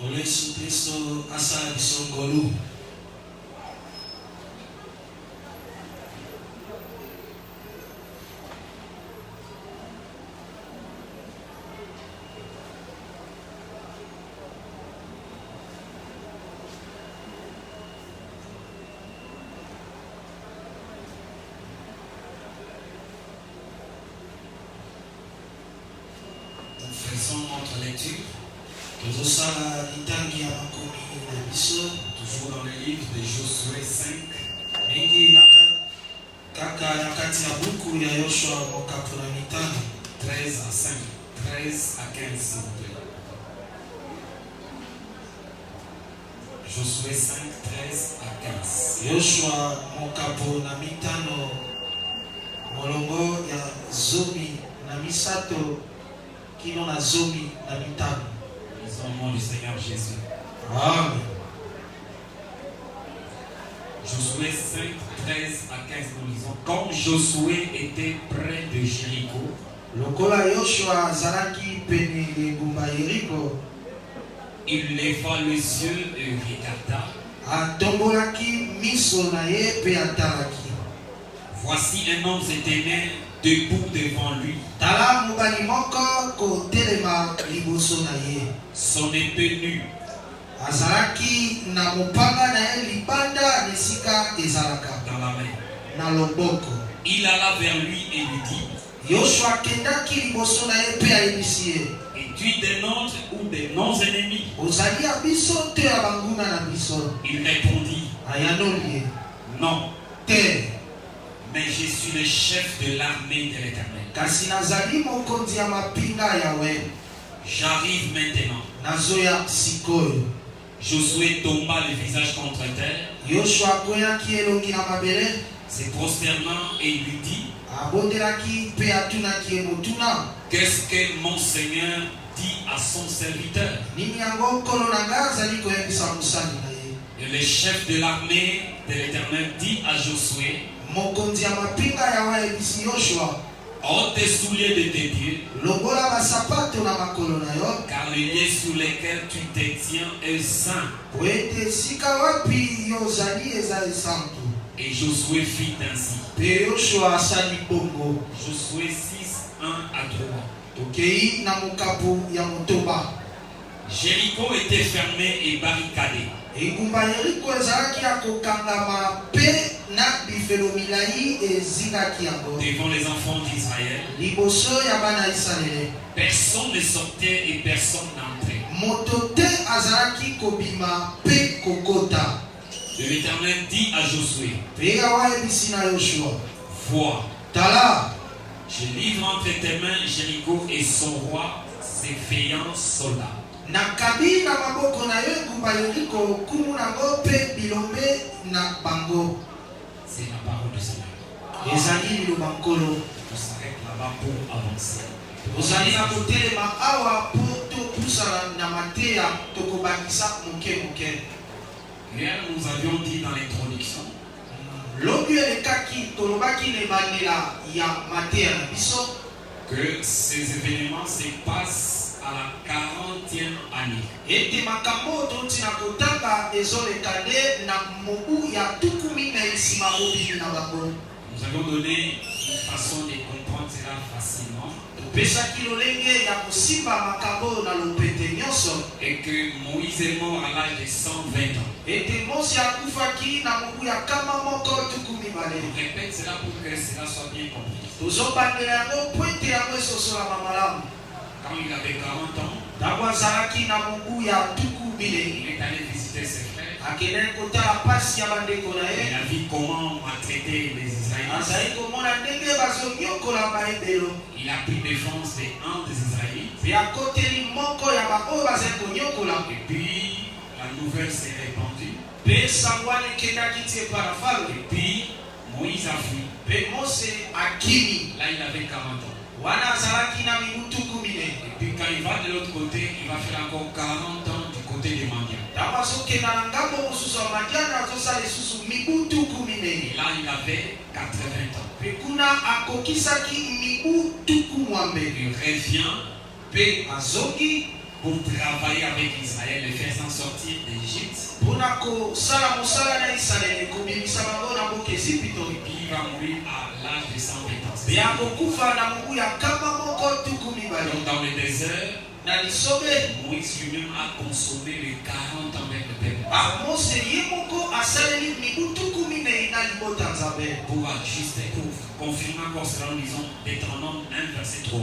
Yesu Kristo asa bisongolu. Faisons notre lecture. Toujours dans le livre de Josué 5. Kaka nakati ya buku ya Yoshua mokapu na mitano 13 à 5, 13 à 15 s'il vous plaît. Josué 5, 13 à 15. Yoshua mokapu na mitano molongo ya zomi na misato kino na zomi na mitano. Lisons au nom du Seigneur Jésus. Amen. Josué 5, 13 à 15, nous lisons. Quand Josué était près de Jéricho, lokola Yoshua zalaki pene de bumba Jéricho, il leva les yeux et regarda. Atombolaki miso na ye pe atalaki. Voici un homme s'éteignait debout devant lui. Tala mobali moko ko telema liboso na ye. Son épée nue. Azalaki na mopanga na ye libanda nesika ezalaka dans la main. Na loboko. Il alla vers lui et lui dit. Yoshua kendaki liboso na ye pe ayebisi ye. Es-tu des nôtres ou des non-ennemis? Ozali ya biso te ya banguna na biso. Il répondit. Ayanoli. Non. Te. Mais je suis le chef de l'armée de l'Éternel. Kasi nazali mokonzi ya mapinga yawe. J'arrive maintenant. Nazoya sikoyo. Josué tomba le visage contre terre. Yoshua koyaki elongi na mabele. Se prosternant et lui dit. Abondelaki pe atunaki emotuna. Qu'est-ce que mon Seigneur dit à son serviteur? Nini yango nkolo nanga azali koyebisa mosali na ye. Et le chef de l'armée de l'Éternel dit à Josué. Mokonzi ya mapinga yawe ebisi Yoshua. Ôte tes souliers de tes pieds, car les lieux sur lesquels tu te tiens est saint. Et Josué fit ainsi. Josué 6, 1 à 3. Jéricho était fermé et barricadé. Devant les enfants d'Israël, personne ne sortait et personne n'entrait. L'Éternel dit à Josué. Vois, je livre entre tes mains Jéricho et son roi, ses veillants soldats. Nakabi na maboko na yo ngumba Yeriko kumu na go pe bilombe na bango. C'est la parole du Seigneur. Ezali lo bankolo. On s'arrête là-bas pour avancer. Ozali na kotele ma awa pour to pousa na matea to kobakisa moke moke. Hier nous avions dit dans l'introduction. Lobi elekaki to lobaki ne banela ya matea na biso que ces événements se passent à la 40e année. Et makambo tonti na kotanga ezolekande na mobu ya tukumi na isima obi na babo. Nous avons donné une façon de comprendre cela facilement. Pesa kilolenge ya kusimba makambo na lopete nyonso. Et que Moïse est mort à l'âge de 120 ans. Et que Moïse a kufaki na mobu ya kama moko tukumi bale. On répète cela pour que cela soit bien compris. Tozobandela yango pointe yango esosola mamalamu. Quand il avait 40 ans, il est allé visiter ses frères. Il a vu comment maltraiter les Israélites. Il a pris défense des un des Israélites. Et puis la nouvelle s'est répandue. Et puis Moïse a fui. Là il avait 40 ans. Et puis quand il va de l'autre côté, il va faire encore 40 ans du côté des Madians. Et là il avait 80 ans. Il revient pour travailler avec Israël, les faire s'en sortir d'Égypte. Et puis il va mourir à l'âge de 120 ans. Donc dans le désert, Moïse lui-même a consommé les 40 ans avec le peuple. Pour ajuster, pour confirmer encore cela, nous lisons Deutéronome 1 verset 3.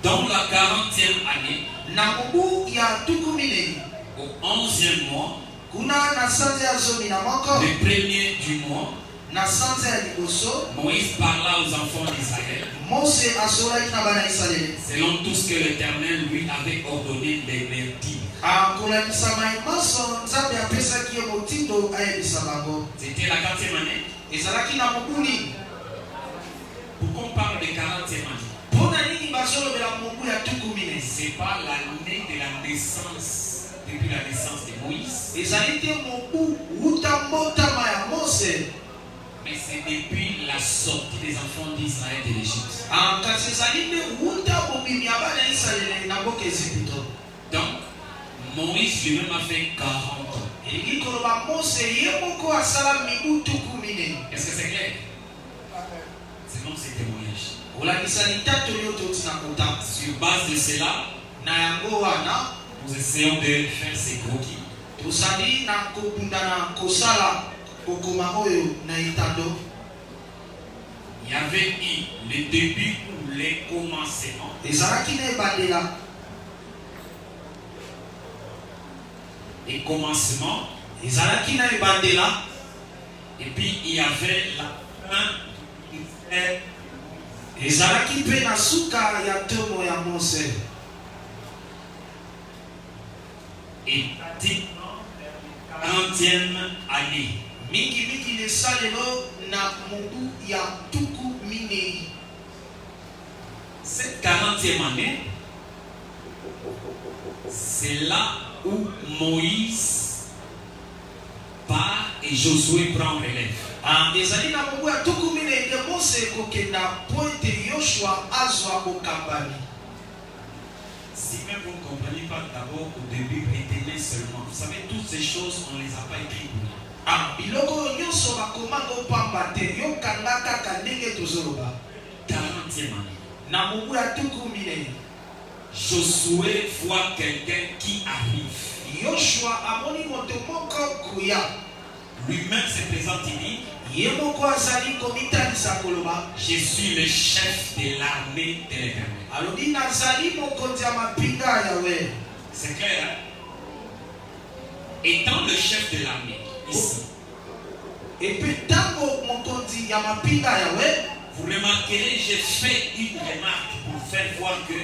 Dans la 40e année, au 11e mois, le premier du mois, Moïse parla aux enfants d'Israël selon tout ce que l'Éternel lui avait ordonné de leur dire. C'était la 40e année. Pourquoi on parle de 40e année? C'est pas l'année de la naissance, depuis la naissance de Moïse. Mais c'est depuis la sortie des enfants d'Israël de l'Égypte. Donc, Moïse lui-même a fait 40 ans. Est-ce que c'est clair? C'est donc ces témoignages. Sur base de cela, nous essayons de faire ces croquis. Il y avait eu le début ou les commencements. Les commencements. Et puis il y avait la fin. Et pratiquement 40e année. Cette 40e année, c'est là où Moïse part et Josué prend relève. Si même vous ne comprenez pas d'abord au début éternel seulement, vous savez, toutes ces choses, on ne les a pas écrites pour nous. 40e année. Josué voit quelqu'un qui arrive. Lui-même se présente, il dit: je suis le chef de l'armée de l'Éternel. C'est clair, hein? Étant le chef de l'armée ici, vous remarquerez, j'ai fait une remarque pour faire voir que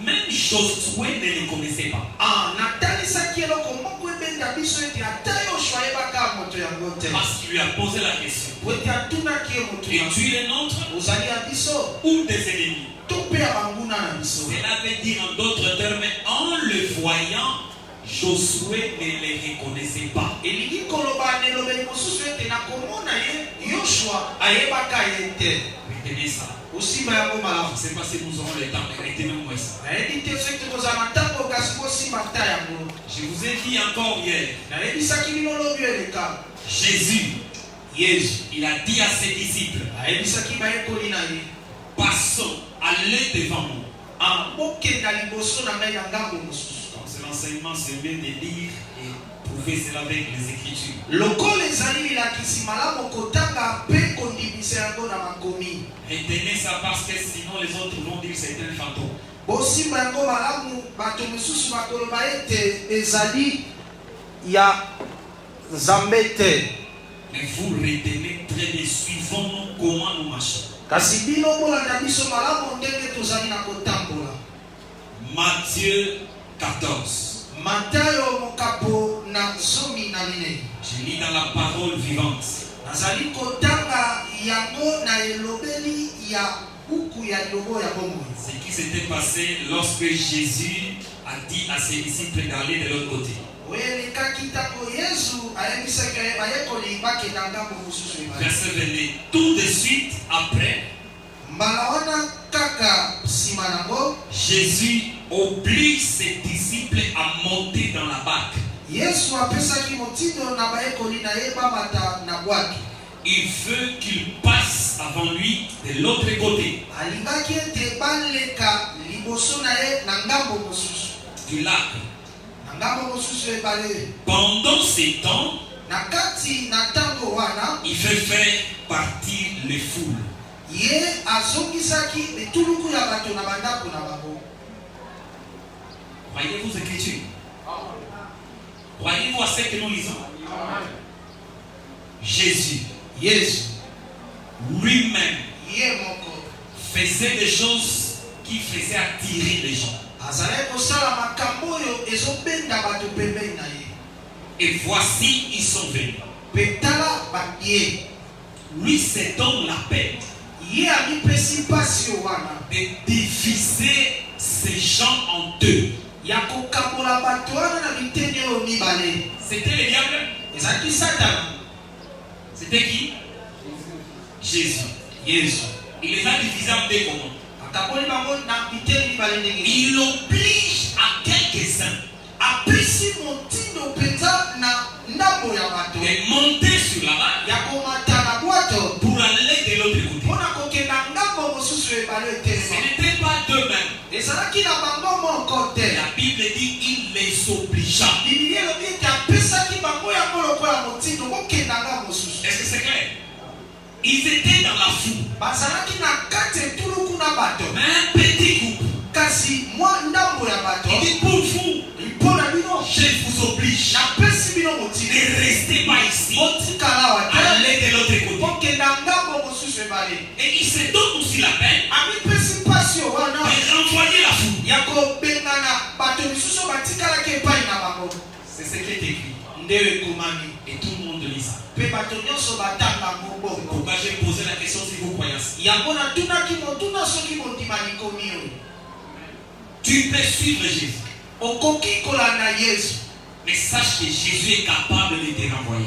même Josué ne le connaissait pas. Parce qu'il lui a posé la question: et tu es le nôtre ou des ennemis? Cela veut dire en d'autres termes, en le voyant, Josué ne le reconnaissait pas. Retenez ça. Je ne sais pas si nous aurons le temps, mais retenez-moi ça. Je vous ai dit encore hier, Jésus, il a dit à ses disciples: passons, allez devant nous. C'est l'enseignement, c'est bien de lire et prouver cela avec les Écritures. Retenez ça parce que sinon les autres vont dire que c'est un fantôme. Mais vous retenez très bien, suivons-nous comment nous marchons. Matthieu 14. Je lis dans la parole vivante. Ce qui s'était passé lorsque Jésus a dit à ses disciples d'aller de l'autre côté. Verset 22. Tout de suite après, Jésus oblige ses disciples à monter dans la barque. Il veut qu'il passe avant lui de l'autre côté du lac. Pendant ces temps, il fait faire partir les foules. Croyez-vous aux Écritures? Croyez-vous à ce que nous lisons? Jésus lui-même faisait des choses qui faisaient attirer les gens. Et voici, ils sont venus. Lui se donne la peine de diviser ces gens en deux. C'était le diable. C'était qui? Jésus. Il les a divisés en deux comment? Il oblige à quelques-uns de monter sur la barque pour aller de l'autre côté. Ce n'était pas d'eux-mêmes. La Bible dit il les obligea. Est-ce que c'est clair? Ils étaient dans la foule. Mais un petit groupe. Il dit pour vous, je vous oblige ne restez pas ici. Allez de l'autre côté. Et il se donne aussi la peine de renvoyer la foule. C'est ce qui est écrit. Et tout le monde lit ça. Pourquoi j'ai posé la question si vous croyez ça? Tu peux suivre Jésus. Mais sache que Jésus est capable de te renvoyer.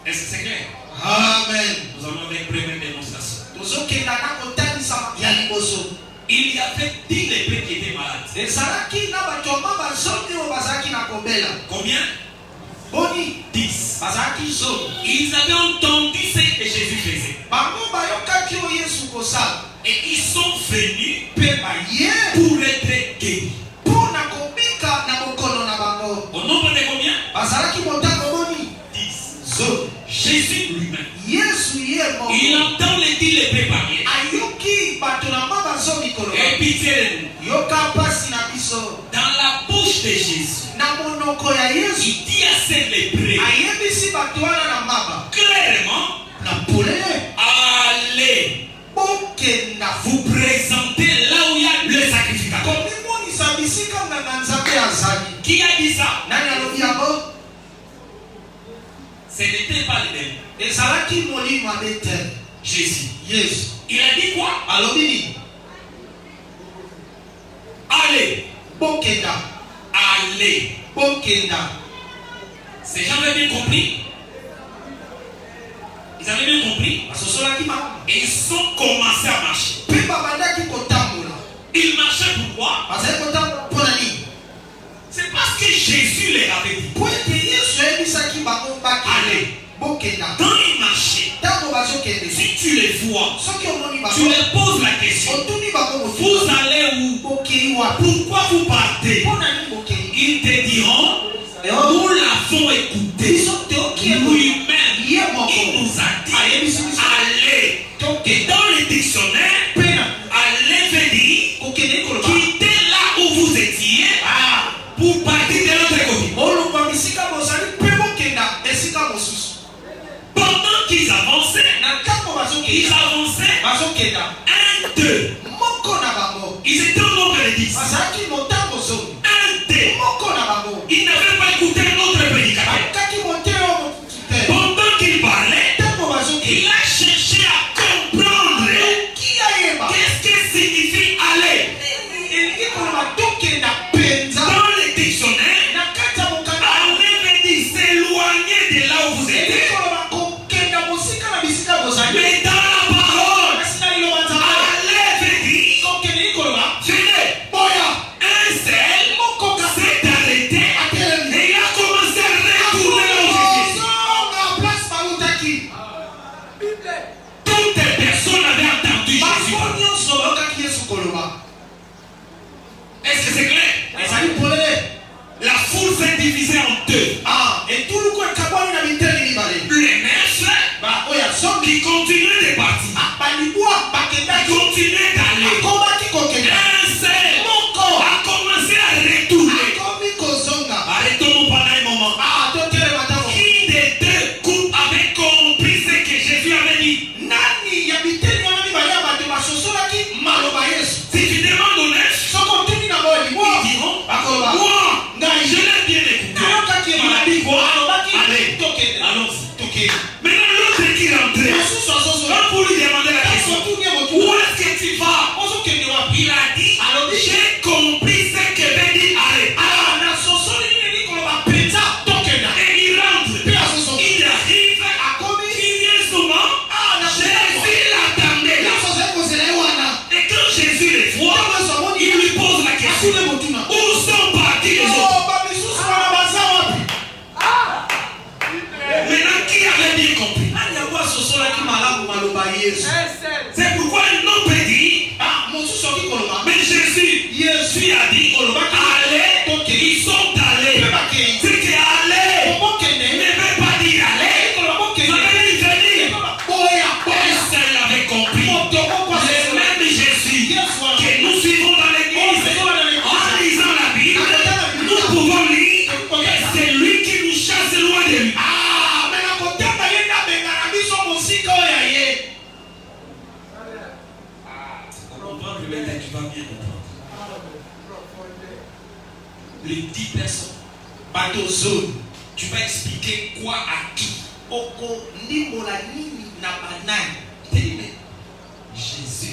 Est-ce que c'est clair? Amen. Nous allons avec une première démonstration. Il y avait 10 lépreux qui étaient malades. Combien? 10. Ils avaient entendu ce que Jésus faisait. Et ils sont venus pour être guéris. Au nombre de combien? 10. Jésus lui-même, il entend les 10 lépreux parler. Et pitié, dans la bouche de Jésus, il dit à ces lépreux clairement, allez vous présenter là où il y a le sacrificateur. Qui a dit ça? Ce n'était pas le même. Jésus. Il a dit quoi? Allez. Allez. Ces gens avaient bien compris. Ils avaient bien compris. Et ils ont commencé à marcher. Ils marchaient pourquoi? C'est parce que Jésus les avait dit. Allez. Quand ils marchaient, si tu les vois, tu leur poses la question. Vous allez où? Pourquoi vous partez? Ils te diront, nous l'avons écouté. Lui-même, il nous a dit, allez. Et dans le dictionnaire, allez veut dire, quittez là où vous étiez pour partir de l'autre côté. Pendant qu'ils avançaient, un, deux. Ils étaient au nombre de 10. Un, deux. Ils n'avaient pas écouté notre prédicateur. Pendant qu'il parlait, il a cherché à comprendre qu'est-ce que signifie aller. Est-ce que c'est clair? La foule s'est divisée en deux. Les messes qui continuaient de partir, qui continuaient d'aller. Un seul a commencé à retourner. Arrêtons-nous pendant un moment. Qui des deux couples avait compris ce que Jésus avait dit? Si tu demandes aux neuf, ils diront, moi, je l'ai bien écouté. Il a dit quoi? Allez, allons-y. Maintenant l'autre qui rentrait, quand vous lui demandez la question, où est-ce que tu vas? Il a dit, j'ai compris ce que veut dire allez. Et il rentre, il arrive, il vient souvent, Jésus l'attendait là. Et quand Jésus les voit, il lui pose la question, où sont partis les autres? Maintenant qui avait bien compris? C'est pourquoi un homme peut dire, mais Jésus a dit, allez, ils sont allés. C'est que aller ne veut pas dire aller, ça veut dire venir. Personne l'avait compris. Le même Jésus que nous suivons dans l'église, en lisant la Bible, nous pouvons lire que c'est lui qui nous chasse loin de lui. Tu vas bien comprendre. Les 10 personnes, bateau zone, tu vas expliquer quoi à qui? Jésus,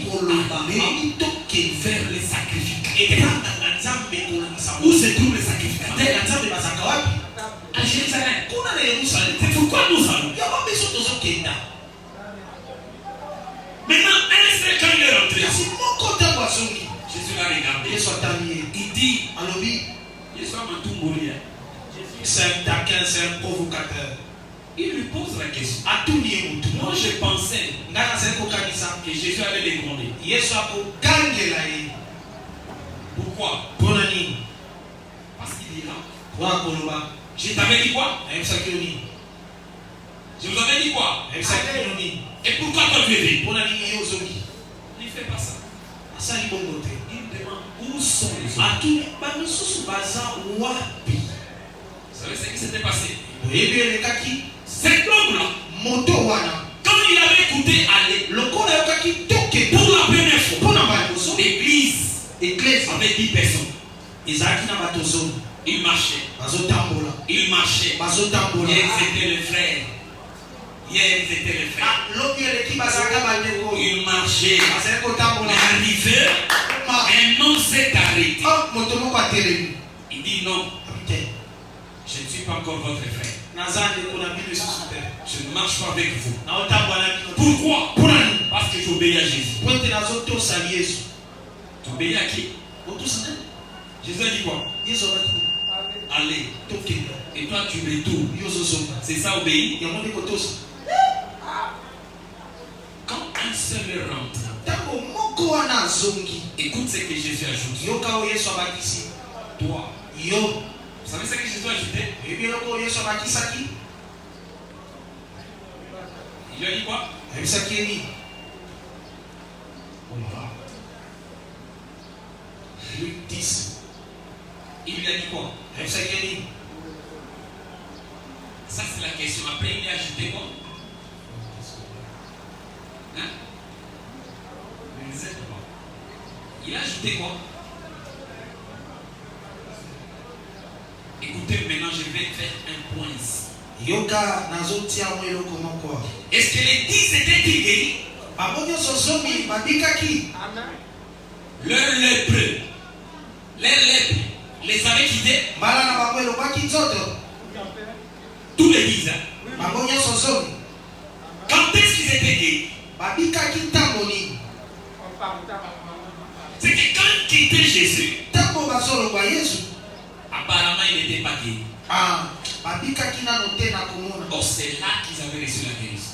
nous l'avons écouté vers les sacrificateurs. Où se trouvent les sacrificateurs? À Jérusalem. C'est pourquoi nous allons. Maintenant, un seul quand il est rentré, Jésus l'a regardé. Il dit, je suis un tout mourir. C'est un taquin, c'est un provocateur. Il lui pose la question. Moi, je pensais que Jésus allait les gronder. Pourquoi? Parce qu'il dira, je t'avais dit quoi? Je vous avais dit quoi? Et pourquoi toi tu es venu? Il ne fait pas ça. Il demande où sont les autres. Vous savez ce qui s'était passé? Cet homme-là, quand il avait écouté aller, pour la première fois, l'église avait 10 personnes. Il marchait. Ils étaient les frères. Il marchait. Arrivé, un homme s'est arrêté. Il dit non. Je ne suis pas encore votre frère. Je ne marche pas avec vous. Pourquoi? Parce que j'obéis à Jésus. Tu obéis à qui? Jésus a dit quoi? Allez. Et toi tu retournes. C'est ça obéir? Quand un seul rentre, écoute ce que Jésus ajoute. Toi, vous savez ce que Jésus a ajouté? Il lui a dit quoi? Luc 10. Il lui a dit quoi? Ça c'est la question. Après il a ajouté quoi? Hein? Il a ajouté quoi? Écoutez, maintenant je vais faire un point ici. Est-ce que les 10 étaient guéris? Leur lépreux, les avait quittés. Tous les 10 ans. Quand est-ce qu'ils étaient guéris? C'est que quand ils quittaient Jésus, apparemment il n'était pas guéri. Or c'est là qu'ils avaient reçu la guérison.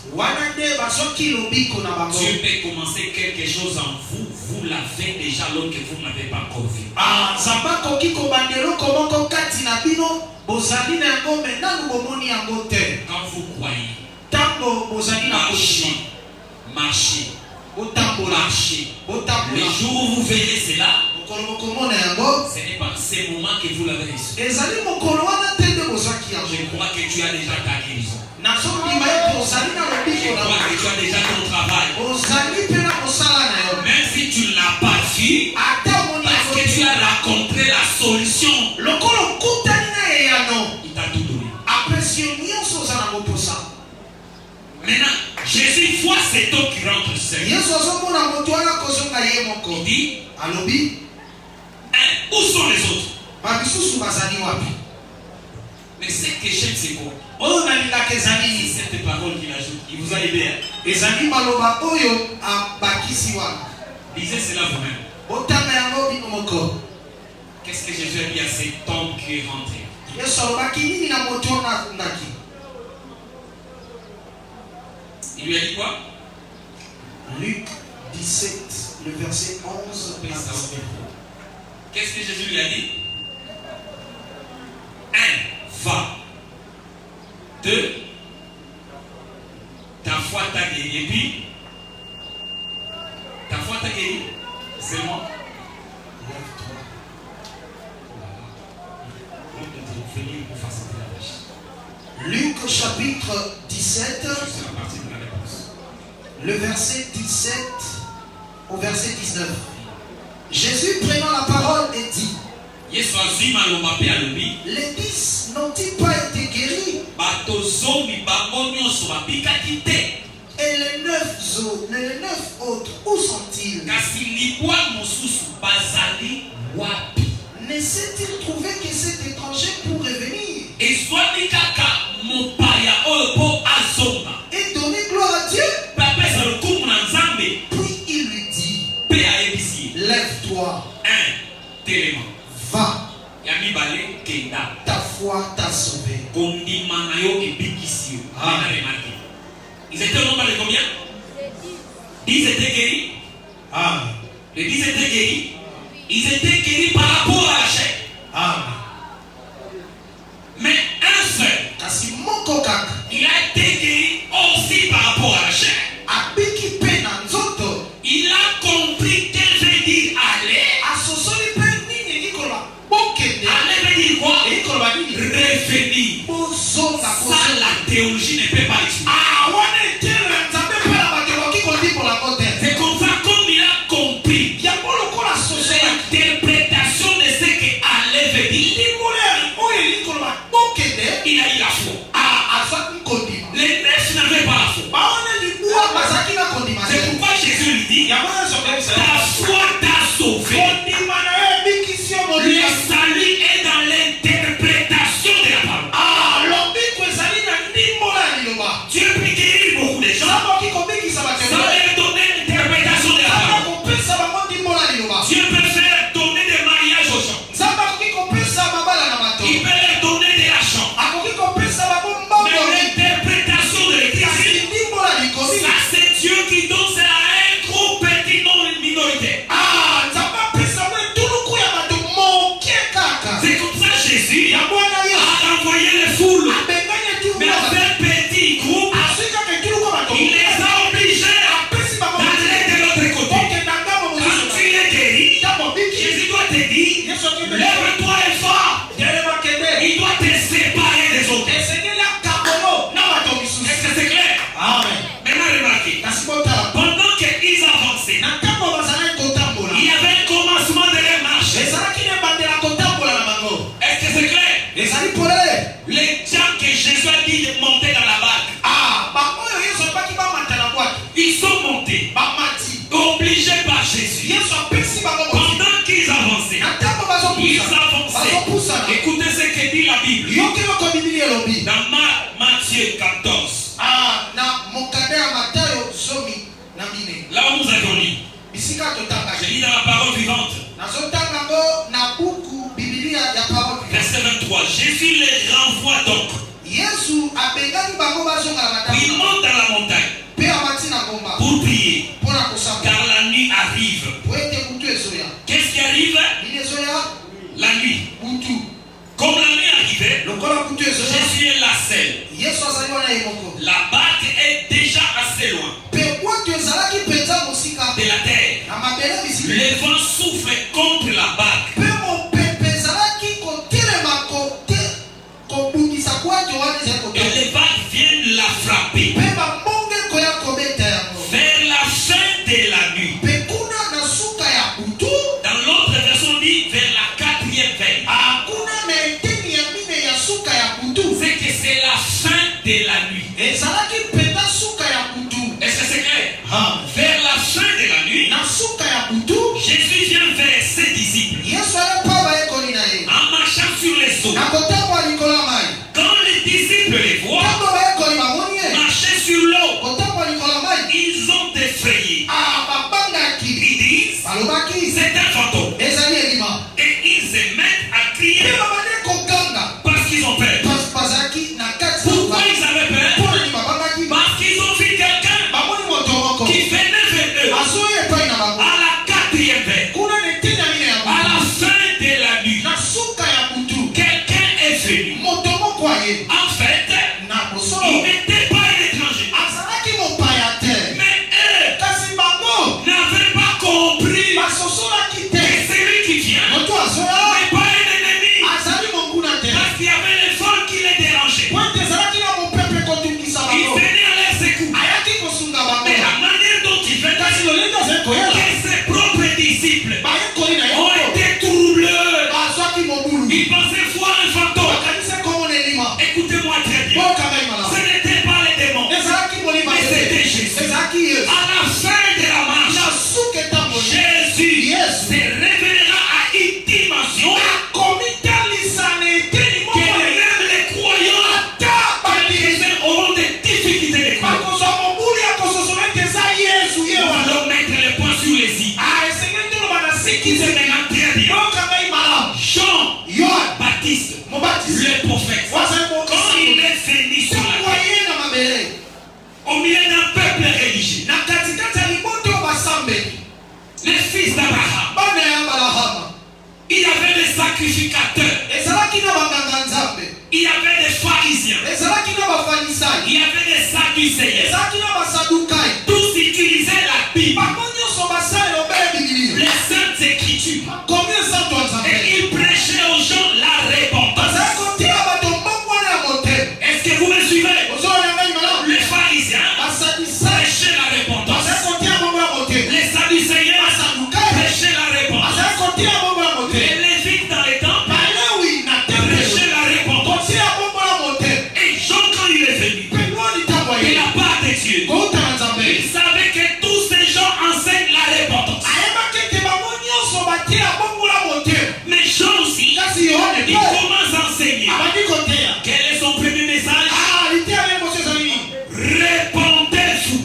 Dieu peut commencer quelque chose en vous. Vous l'avez déjà alors que vous n'avez pas encore vu. Quand vous croyez, marchez. Le jour où vous verrez cela, ce n'est pas ces moments que vous l'avez reçu. Je crois que tu as déjà ta guérison. Je crois que tu as déjà ton travail. Même si tu ne l'as pas vu, parce que tu as rencontré la solution, il t'a tout donné. Maintenant, Jésus voit cet homme qui rentre seul. Il dit, où sont les autres? Mais ce que j'aime, c'est quoi? Cette parole qu'il ajoute, il vous a aidé. Lisez cela vous-même. Qu'est-ce que Jésus a dit à cet homme qui est rentré? Il lui a dit quoi? Luc 17, le verset 11. Qu'est-ce que Jésus lui a dit? 1. Va. 2. Ta foi t'a guéri. Et puis, ta foi t'a guéri. C'est moi. Lève-toi. Luc chapitre 17. Le verset 17 au verset 19. Jésus prenant la parole et dit: Les 10 n'ont-ils pas été guéris? Et les 9 autres, où sont-ils? Ne s'est-il trouvé que cet étranger pour revenir et donner gloire à Dieu? Puis il lui dit: lève-toi, va, ta foi t'a sauvé. Ils étaient au nombre de combien? 10 étaient guéris. Les 10 étaient guéris. Ils étaient guéris par rapport à la chair. Mais un seul, il a été guéri aussi par rapport à la chair. Il a compris qu'elle veut dire aller. Aller veut dire quoi? Revenir. Ça, la théologie ne peut pas expliquer. C'est comme ça comme il a compris l'interprétation de ce que aller veut dire. Il a eu la foi. Les 9 n'avaient pas la foi. C'est pourquoi Jésus lui dit: ta foi t'a sauvé. Le salut est dans l'interprétation de la parole. Dieu peut guérir beaucoup de gens. Ça leur donner l'interprétation de la parole. Dieu peut faire donner des mariages aux gens. Il peut leur donner de l'argent. Mais l'interprétation de l'église, ça c'est Dieu qui donne ça à un gros petit nombre de minorités. C'est comme ça Jésus a envoyé les foules. Mais un petit groupe, il les a obligés d'aller de l'autre côté. Quand tu es guéri, Jésus doit te dire: lève-toi et va. Il doit te séparer des autres. Est-ce que c'est clair? Maintenant remarquez, pendant qu'ils avançaient, il y avait un commencement de leur marche. Est-ce que c'est clair? Les gens que Jésus a dit de monter dans la barque, ils sont montés, obligés par Jésus. Pendant qu'ils avançaient, écoutez ce que dit la Bible dans Matthieu 14. Là où nous avons lu, j'ai lu dans la parole vivante. Verset 23. Jésus les renvoie donc. Il monte dans la montagne. Le vent souffle contre la barque. Et les vagues viennent la frapper. Vers la fin de la nuit. Dans l'autre version, on dit vers la 4e veille. C'est que c'est la fin de la nuit. Est-ce que c'est clair? Vers la fin de la nuit, Jésus vient vers ses disciples en marchant sur les eaux. Quand les disciples les voient marcher sur l'eau, ils ont effrayé. Ils disent c'est un fantôme. Et ils se mettent à crier parce qu'ils ont peur. Pourquoi ils avaient peur? Parce qu'ils ont vu quelqu'un qui venait vers eux à la 4e veille, à la fin de la nuit. Quelqu'un est venu. En fait, il n'était pas un étranger. Mais eux n'avaient pas compris que celui qui vient n'est pas un ennemi. Parce qu'il y avait les femmes qui les dérangeaient. Il venait à leur secours. Mais la manière dont il venait, que ses propres disciples ont été troublés. Ils pensaient voir un fantôme. Écoutez-moi très bien. Ce n'était pas les démons, mais c'était Jésus. À la fin de la marche, Jésus se révélera à une dimension que même les croyants auront des difficultés de croire. Nous allons mettre les points sur les i. Écoutez maintenant très bien. Jean Baptiste, le prophète, quand il est venu sur la terre, au milieu d'un peuple religieux, les fils d'Abraham, il y avait des sacrificateurs, il y avait des pharisiens, il y avait des sadducéens. Tous utilisaient la Bible, les saintes écritures, et ils prêchaient aux gens la repentance. Est-ce que vous me suivez? Les pharisiens prêchaient la repentance. Les sadducéens prêchaient la repentance. Les lévites dans les temples prêchaient la repentance. Et Jean, quand il est venu, il n'a pas de Dieu. Il savait que tous ces gens enseignent la repentance. Mais Jean aussi, il commence à enseigner. Quel est son premier message? Répentez-vous.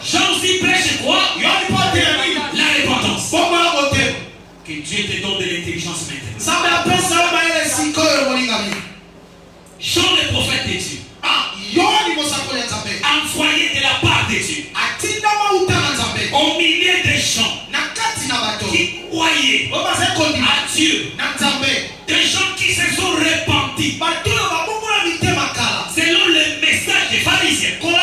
Jean aussi prêche quoi? La repentance. Que Dieu te donne de l'intelligence maintenant. Jean le prophète de Dieu, envoyé de la part de Dieu, au milieu des gens qui croyaient à Dieu, des gens qui se sont repentis selon le message des pharisiens, selon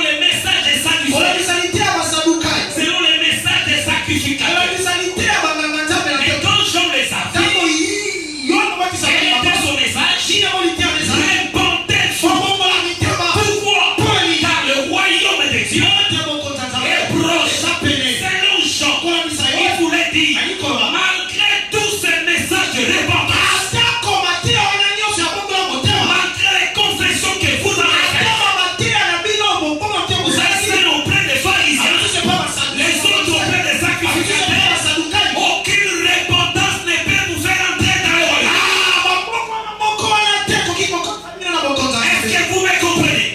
le message des sadducéens, selon le message des sacrificateurs. Et quand Jean les a vus, quel était son message? Répentez-vous. Pourquoi? Car le royaume de Dieu est proche. Selon Jean, il voulait dire, malgré tous ces messages de repentance, malgré les confessions que vous avez faites, vous êtes auprès des pharisiens, les autres auprès des sacrificateurs, aucune repentance ne peut vous faire entrer dans le royaume. Est-ce que vous me comprenez?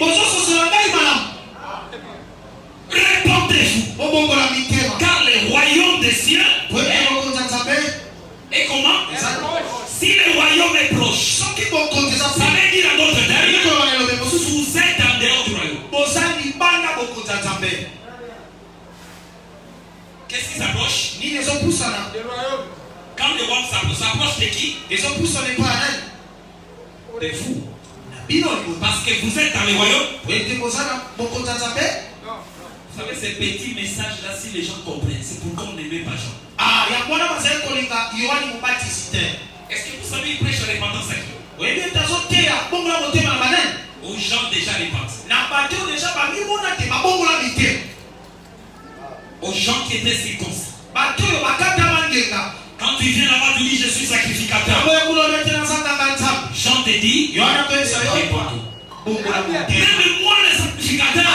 Répentez-vous, car le royaume des cieux est comment? Si le royaume est proche, ça veut dire en d'autres termes, vous êtes en dehors du royaume. Qu'est-ce qui s'approche? Quand le royaume s'approche de qui? De vous. Parce que vous êtes dans le royaume, Vous savez, ces petits messages-là, si les gens comprennent, c'est pourquoi on n'aimait pas Jean. Ah, il y a quoi dans cette colinga, Yohani Mubatizi. Est-ce que vous savez, il prêche la repentance à qui? Oui, bien, t'as sauté à bon la montée ma banane. Aux gens déjà repentis. N'a pas dit déjà, pas mis mon athée, ma bon la vité. Aux gens qui étaient circoncis. Bateau, ma carte à mangenga. Quand tu viens là-bas, tu dis je suis sacrificateur. Jean te dit, réponds-toi. Même moi, le sacrificateur,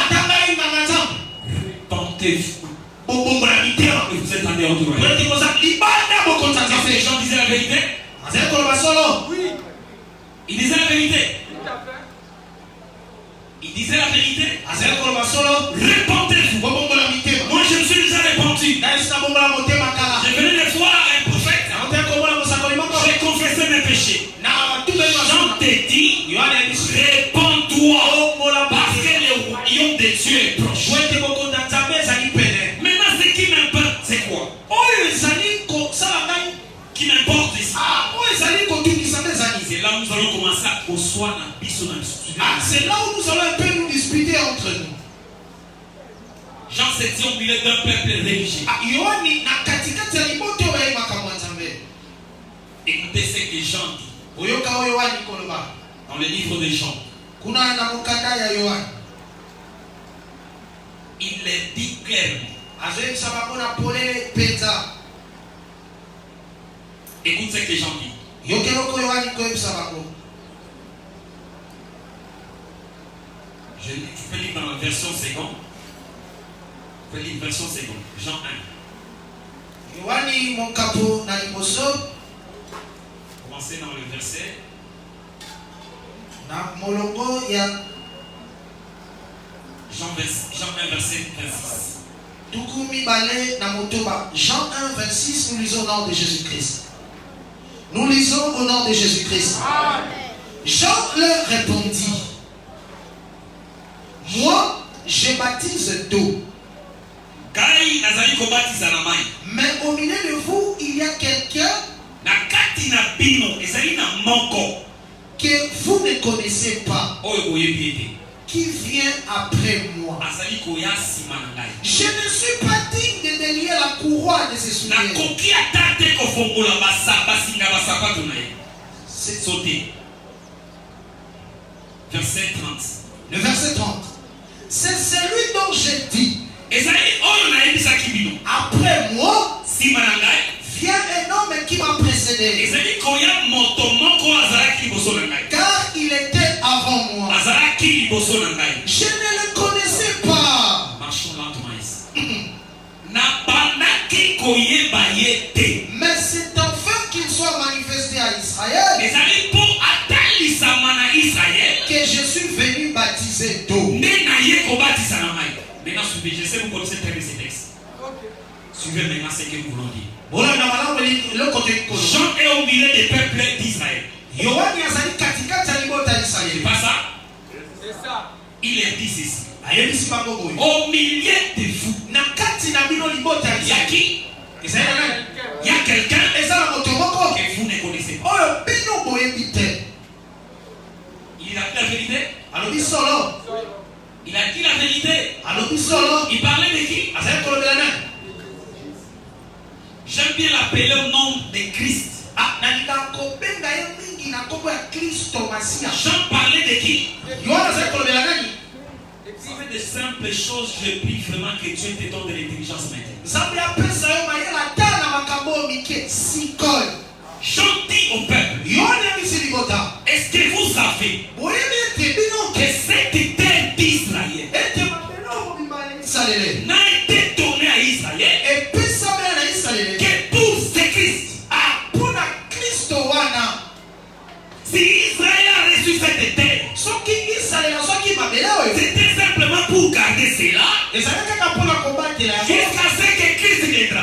repentez-vous. Vous êtes en dehors du royaume. Est-ce que les gens disaient la vérité? Oui. Ils disaient la vérité. Il disait la vérité. Répentez-vous. Moi je me suis déjà répandu. J'ai venu le soir à un prophète. J'ai confessé mes péchés. Jean te dit, répands-toi. Parce que le royaume de Dieu est proche. Maintenant ce qui m'importe, c'est quoi? Qui m'importe ici? C'est là où nous allons commencer à construire un bisou. C'est là où nous allons un peu nous disputer entre nous. Jean se tient au milieu d'un peuple religieux. Écoutez ce que Jean dit dans le livre de Jean. Il le dit clairement. Écoute ce que Jean dit. Je peux lire dans la version seconde. Je peux lire version seconde. Jean 1. Commencez dans le verset. Jean 1, verset 26. Jean 1, 26, nous lisons au nom de Jésus-Christ. Nous lisons au nom de Jésus-Christ. Jean leur répondit, moi, je baptise d'eau. Mais au milieu de vous, il y a quelqu'un que vous ne connaissez pas, qui vient après moi. Je ne suis pas digne de délier la courroie de ses souliers. C'est sauté. Verset 30. Le verset 30. C'est celui dont j'ai dit, après moi, vient un homme qui m'a précédé, car il était avant moi. Je ne le connaissais pas. Marchons lentement ici. Mais c'est enfin qu'il soit manifesté à Israël que je suis venu baptiser d'eau. Maintenant, suivez, je sais que vous connaissez très bien ces textes. Suivez maintenant ce que nous voulons dire. Jean est au milieu des peuples d'Israël. C'est pas ça? C'est ça. Il est dit ceci. Au milieu de vous, il y a qui? Il y a quelqu'un que vous ne connaissez pas. Il a dit la vérité? Il a dit la vérité. Il parlait de qui? J'aime bien l'appeler au nom de Christ. Jean parlait de qui? C'est de simples choses. Je prie vraiment que Dieu te donne de l'intelligence maintenant. Jean dit au peuple, est-ce que vous savez que cette terre d'Israël n'a été donnée à Israël que pour ce Christ? Si Israël a reçu cette terre, c'était simplement pour garder cela jusqu'à ce que Christ viendra.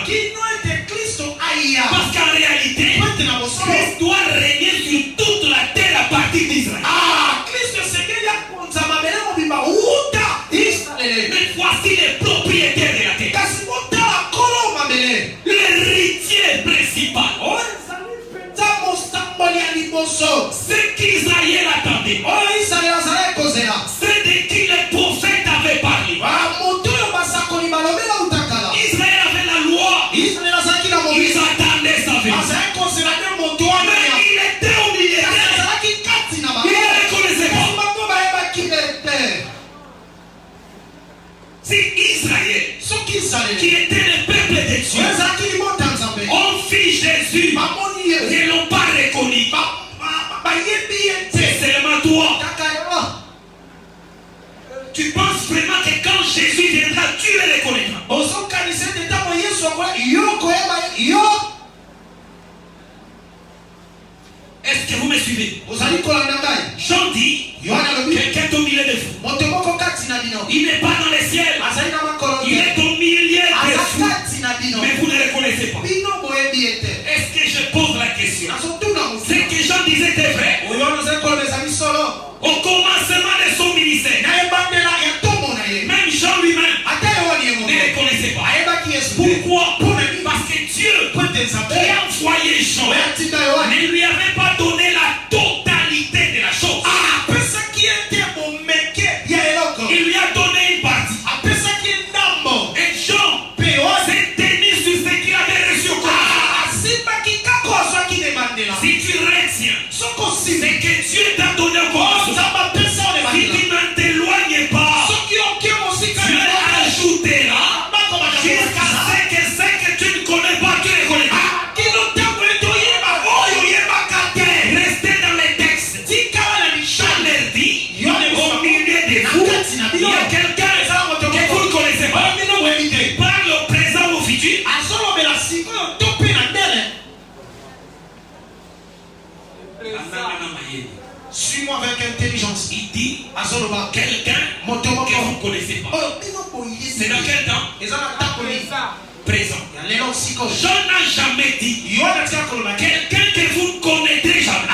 Parce qu'en réalité, Christ doit régner sur toute la terre à partir d'Israël. Mais voici les propriétaires de la terre. L'héritier principal. Ce qu'Israël attendait, c'est de qui les prophètes avaient parlé. Si Israël, qui était le peuple de Dieu, ont vu Jésus, ils ne l'ont pas reconnu. C'est seulement toi. Tu penses vraiment que quand Jésus viendra, tu le reconnaîtras? Est-ce que vous me suivez? Jean dit, quelqu'un est au milieu de vous. Il n'est pas dans les ciels. Il est au milieu de vous. Mais vous ne le connaissez pas. Est-ce que je pose la question? Ce que Jean disait était vrai. Au commencement de son ministère, même Jean lui-même ne le connaissait pas. Pourquoi? Parce que Dieu qui a envoyé Jean ne lui avait pas donné la totalité de la chose. Il lui a donné une partie. Et Jean s'est tenu sur ce qu'il avait reçu au commencement. Si tu retiens ce que Dieu t'a donné au commencement, si tu ne t'éloignes pas, Dieu ajoutera jusqu'à ce que tu ne connais pas, tu ne connais pas. Restez dans les textes. Jean leur dit, au milieu de vous, il y a quelqu'un que vous ne connaissez pas. Parle au présent ou au futur. Suis-moi avec intelligence. Il dit quelqu'un que vous ne connaissez pas. C'est dans quel temps? Présent. Jean n'a jamais dit quelqu'un que vous ne connaîtrez jamais.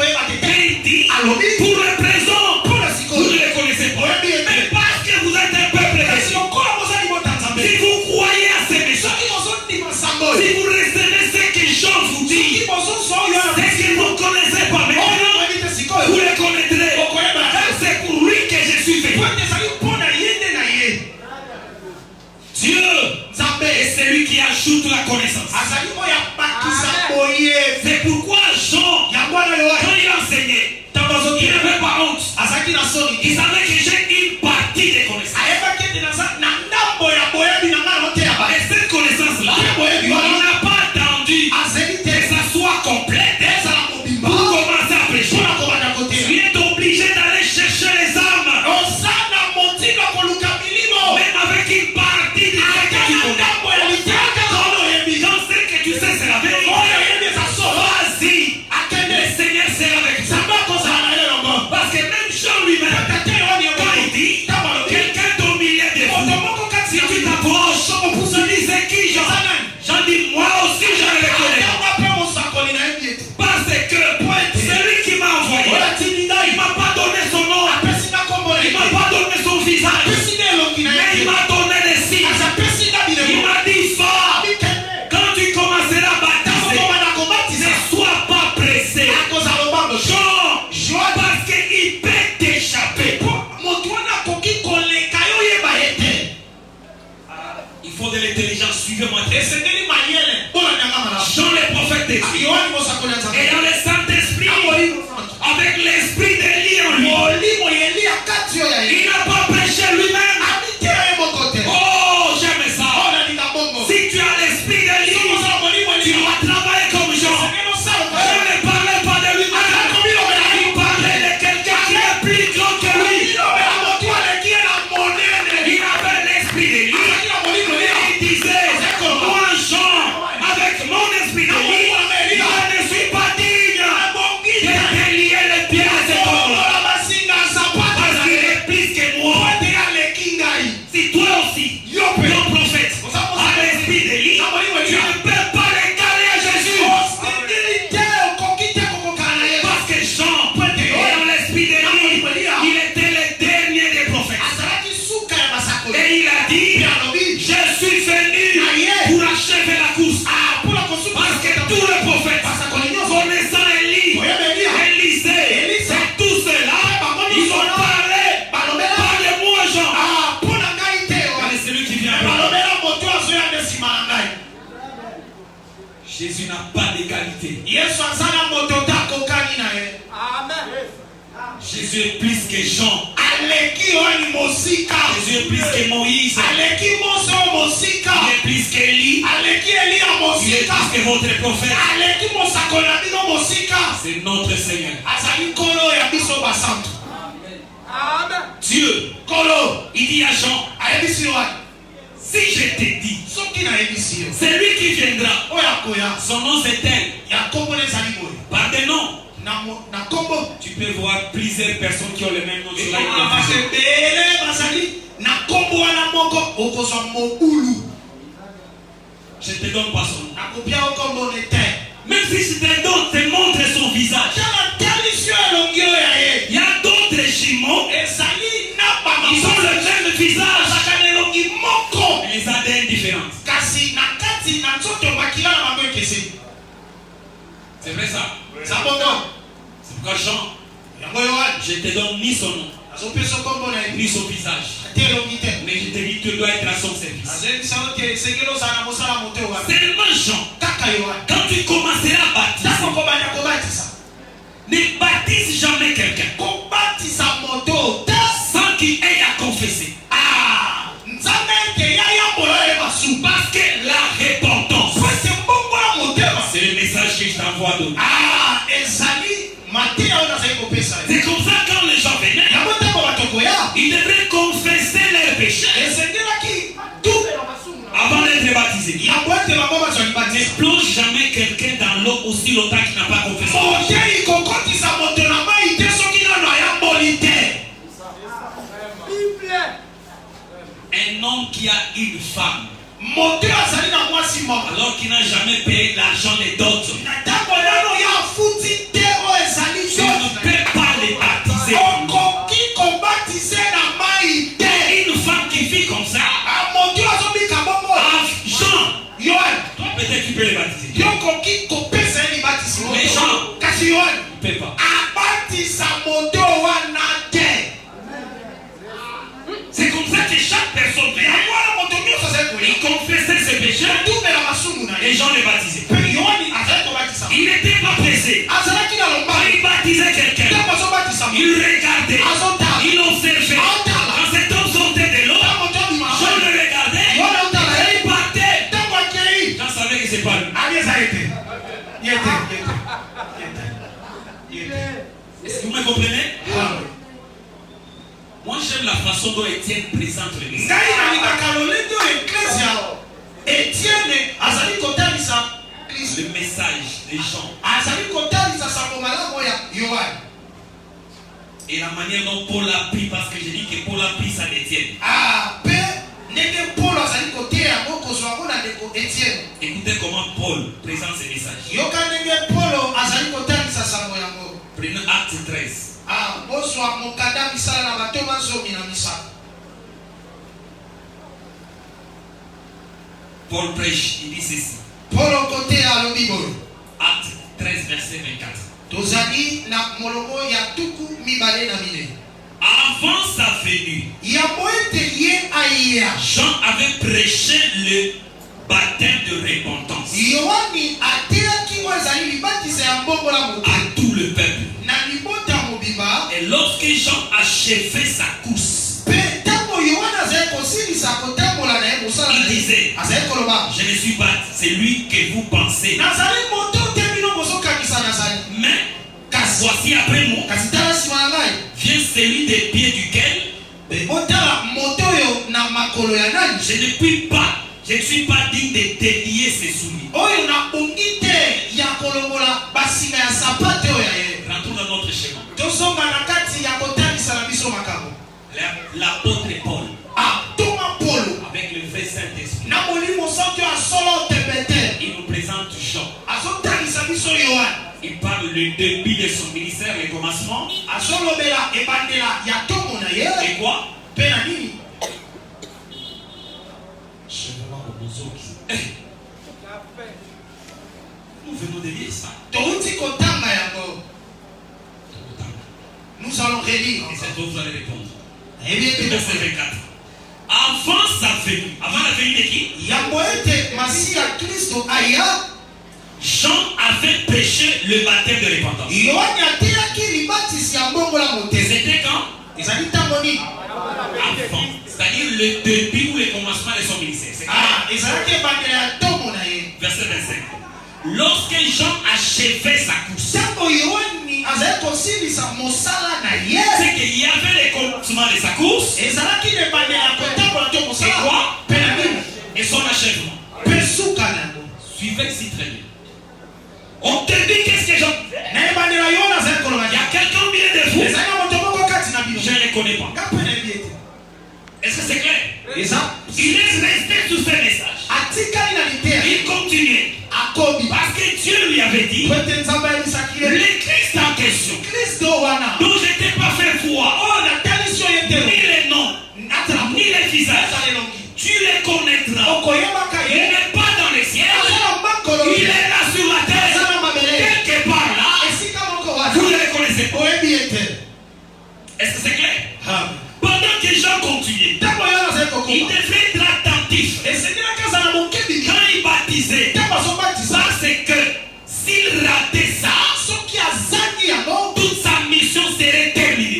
Il dit pour le présent, vous ne le connaissez pas. Mais parce que vous êtes un peuple de Dieu, si vous croyez à ces messages, si vous recevez ce que Jean vous dit, c'est que vous ne connaissez pas. Mais vous le connaîtrez. C'est pour lui que je suis venu. Dieu est celui qui ajoute la connaissance. C'est pourquoi Jean, quand il enseignait, il n'avait pas honte. Il savait que j'ai une partie des connaissances. Et cette connaissance-là, il n'a pas attendu que ça soit complète pour commencer à prêcher. Tu es obligé d'aller chercher les âmes. Même avec une partie de ce que tu connais. Dans ce que tu sais, c'est la vérité. Vas-y. Le Seigneur sera avec toi. Parce que même Jean lui-même, quand il dit quelqu'un est au milieu de vous, si tu t'approches, tu dis c'est qui Jean? Jean dit moi aussi je le reconnais. Parce que celui qui m'a envoyé, il ne m'a pas donné son nom, il ne m'a pas donné son visage, mais il m'a donné des signes. Il m'a dit fort, quand tu commenceras à baptiser, ne sois pas pressé. Jean, parce qu'il peut t'échapper. Il faut de l'intelligence, suivez-moi. Jean le prophète de Dieu, et dans le Saint-Esprit, avec l'esprit d'Élie en lui, il n'a pas prêché lui-même. Oh, j'aime ça. Si tu as l'esprit d'Élie, tu dois travailler comme Jean. Je ne parlais pas de lui-même. Il parlait de quelqu'un qui est plus grand que lui. Il avait l'esprit d'Élie. Il disait, moi Jean, avec mon esprit d'Élie, je ne suis pas digne de délier les pieds de cet homme. Parce qu'il est plus que moi. Si toi aussi, ton prophète, a l'esprit d'Élie, tu ne peux pas l'égaler à Jésus. Parce que Jean, dans l'esprit d'Élie, il était le dernier des prophètes. Et il a dit, je suis venu pour achever la course. Parce que tous les prophètes, connaissant Élie, Élisée, et tout cela, ils ont parlé. Parlez-moi, Jean. C'est celui qui vient. Jésus n'a pas d'égalité. Jésus est plus que Jean. Jésus est plus que Moïse. Il est plus qu'Élie. Il est plus que votre prophète. C'est notre Seigneur. Dieu, il dit à Jean, si je t'ai dit, c'est lui qui viendra. Son nom c'est tel. Par des noms. Tu peux voir plusieurs personnes qui ont le même nom sur la je te donne pas son nom. Même si je te donne, te montre son visage. Il y a d'autres jumeaux. Ils ont le même visage. Mais les ADN différents. C'est vrai ça? C'est pourquoi Jean, je te donne ni son nom, ni son visage. Mais je te dis, tu dois être à son service. Seulement Jean, quand tu commenceras à baptiser, ne baptise jamais quelqu'un sans qu'il ait à confesser. Parce que la repentance, c'est le message que je t'envoie donner. C'est comme ça quand les gens venaient, ils devraient confesser leurs péchés avant d'être baptisés. Ne plonge jamais quelqu'un dans l'eau aussi longtemps qu'il n'a pas confessé. Un homme qui a une femme, alors qu'il n'a jamais payé l'argent des d'autres, tu ne peux pas les baptiser. Une femme qui vit comme ça, Jean, toi peut-être tu peux les baptiser. Mais Jean, il ne peut pas. C'est comme ça que chaque personne vient. Il confessait ses péchés et Jean les baptisait. Il n'était pas pressé. Quand il baptisait quelqu'un, il regardait, il observait. Quand cet homme sortait de l'eau, Jean le regardait, il partait. Jean savait que c'est pas lui. Est-ce que vous me comprenez? Moi j'aime la façon dont Étienne présente le message. Le message des gens. Et la manière dont Paul a pris, parce que j'ai dit que Paul a pris ça d'Étienne. Écoutez comment Paul présente ce message. Prenez Acte 13. Paul prêche, il dit ceci. Acte 13, verset 24. Avant sa venue, Jean avait prêché le baptême de repentance à tout le peuple. Et lorsque Jean achevait sa course, il disait, je ne suis pas celui que vous pensez, mais voici après moi vient celui des pieds duquel je ne suis pas digne de délier ses souliers. Rentrons dans notre chemin. L'apôtre Paul, avec le vrai Saint-Esprit, il nous présente Jean. Il parle du début de son ministère, le commencement. Et quoi? Nous venons de lire ça. Nous allons relire. Et c'est vous allez répondre. Verset 24. Avant sa venue, avant la venue de qui? Jean avait prêché le baptême de repentance. C'était quand? le début ou le commencement de son ministère. Verset 25. Lorsque Jean achevait sa course, c'est qu'il y avait le commencement de sa course et quoi? Et son achèvement. Suivez ici très bien. On te dit qu'est-ce que Jean fait? Il y a quelqu'un au milieu de vous. Je ne les connais pas. Est-ce que c'est clair? Il est resté sur ce message. Il continuait. Parce que Dieu lui avait dit, le Christ en question, dont je n'étais pas fait voir, ni les noms, ni les visages, tu les connaîtras. Il n'est pas dans les ciels, il est là sur la terre, quelque part là. Vous ne les connaissez pas. Est-ce que c'est clair? Pendant que Jean continuait, il devait être attentif. Quand il baptisait, parce que s'il ratait ça, toute sa mission serait terminée.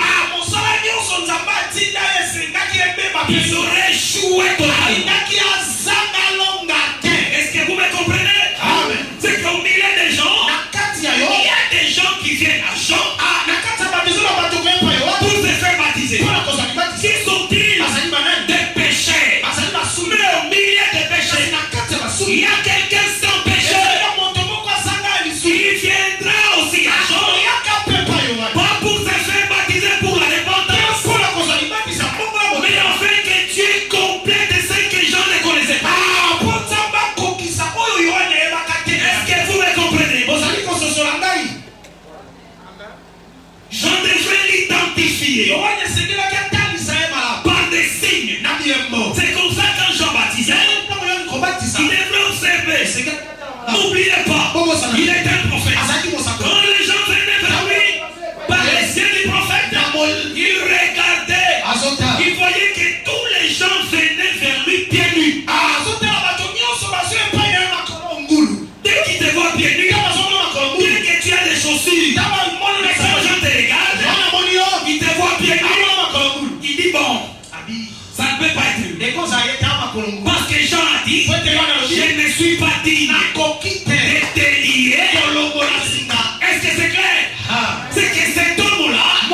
Il aurait échoué totalement. Est-ce que vous me comprenez? C'est qu'au milieu des gens, il y a des gens qui viennent à Jean pour se faire baptiser. Qui sont-ils? Des pécheurs. Mais au milieu des pécheurs, il y a quelqu'un sans péché. Il viendra aussi à Jean, pas pour se faire baptiser pour la repentance, mais afin que Dieu complète ce que Jean ne connaissait pas. Est-ce que vous me comprenez? Jean devrait l'identifier par des signes. C'est comme ça quand Jean baptisait, il devrait observer. N'oubliez pas, il est un prophète. Quand les gens venaient vers lui, par les yeux du prophète, il regardait. Il voyait que tous les gens venaient vers lui pieds nus. Dès qu'ils te voient pieds nus, dès que tu as des chaussures, mais quand les gens te regardent, ils te voient pieds nus. Il dit bon, ça ne peut pas être lui. Parce que Jean a dit, je ne suis pas digne de te lier. Est-ce que c'est clair? C'est que cet homme-là, il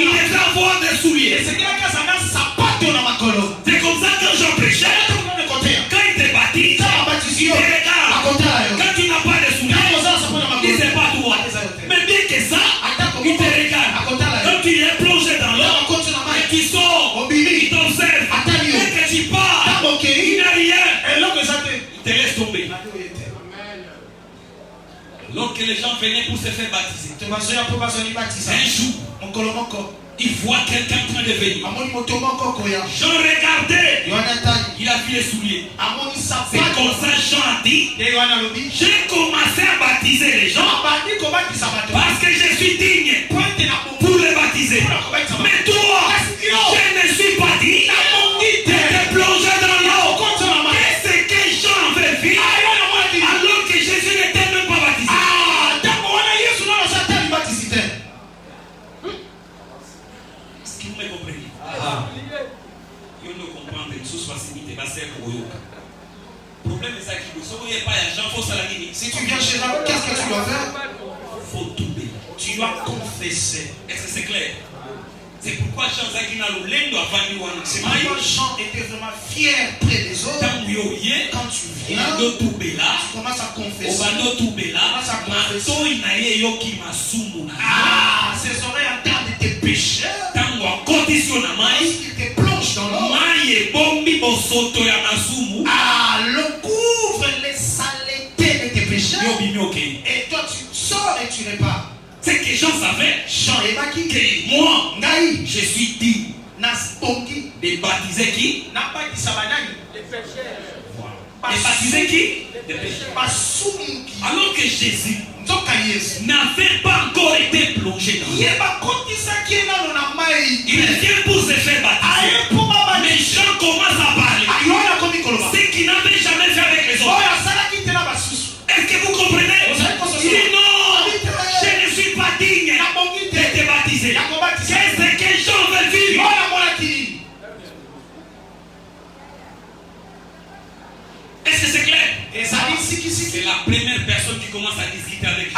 devrait avoir des souliers. C'est comme ça que Jean prêchait. Quand il te baptise, il te regarde. Quand tu n'as pas de souliers, il ne sait pas toi. Mais bien que ça, il te regarde. Quand tu es plongé dans l'eau, et tu sors, il t'observe. Dès que tu pars, il n'a rien. Il te laisse tomber. Lorsque les gens venaient pour se faire baptiser, un jour, il voit quelqu'un en train de venir. Jean regardait, il a vu les souliers. C'est comme ça Jean a dit, j'ai commencé à baptiser les gens parce que je suis digne pour les baptiser. Mais toi, je ne suis pas digne de te plonger dans l'eau. Qu'est-ce que Jean veut vivre alors que Jésus n'était même pas baptisé? Est-ce que vous me comprenez? Vous ne comprenez pas. Le problème est ça qui vous sauve. Si tu viens chez l'homme, qu'est-ce que tu dois faire? Faut tomber. Tu dois confesser. Est-ce que c'est clair? C'est pourquoi Jean était vraiment fier près des autres. Quand tu viens, tu commences à confesser. Ses oreilles entendent tes péchés. Lorsqu'il te plonge dans l'eau, l'eau couvre les saletés de tes péchés. Et toi tu sors et tu répares. C'est que Jean savait que moi, je suis digne de baptiser qui? Les pécheurs. De baptiser qui? Des pécheurs. Alors que Jésus n'avait pas encore été plongé dans l'eau. Il vient pour se faire baptiser. Mais Jean commence à parler. Ce qu'il n'avait jamais fait avec les autres. Est-ce que vous comprenez? Il dit non, je ne suis pas digne de te baptiser. Qu'est-ce que Jean veut vivre? C'est la première personne qui commence à discuter avec lui.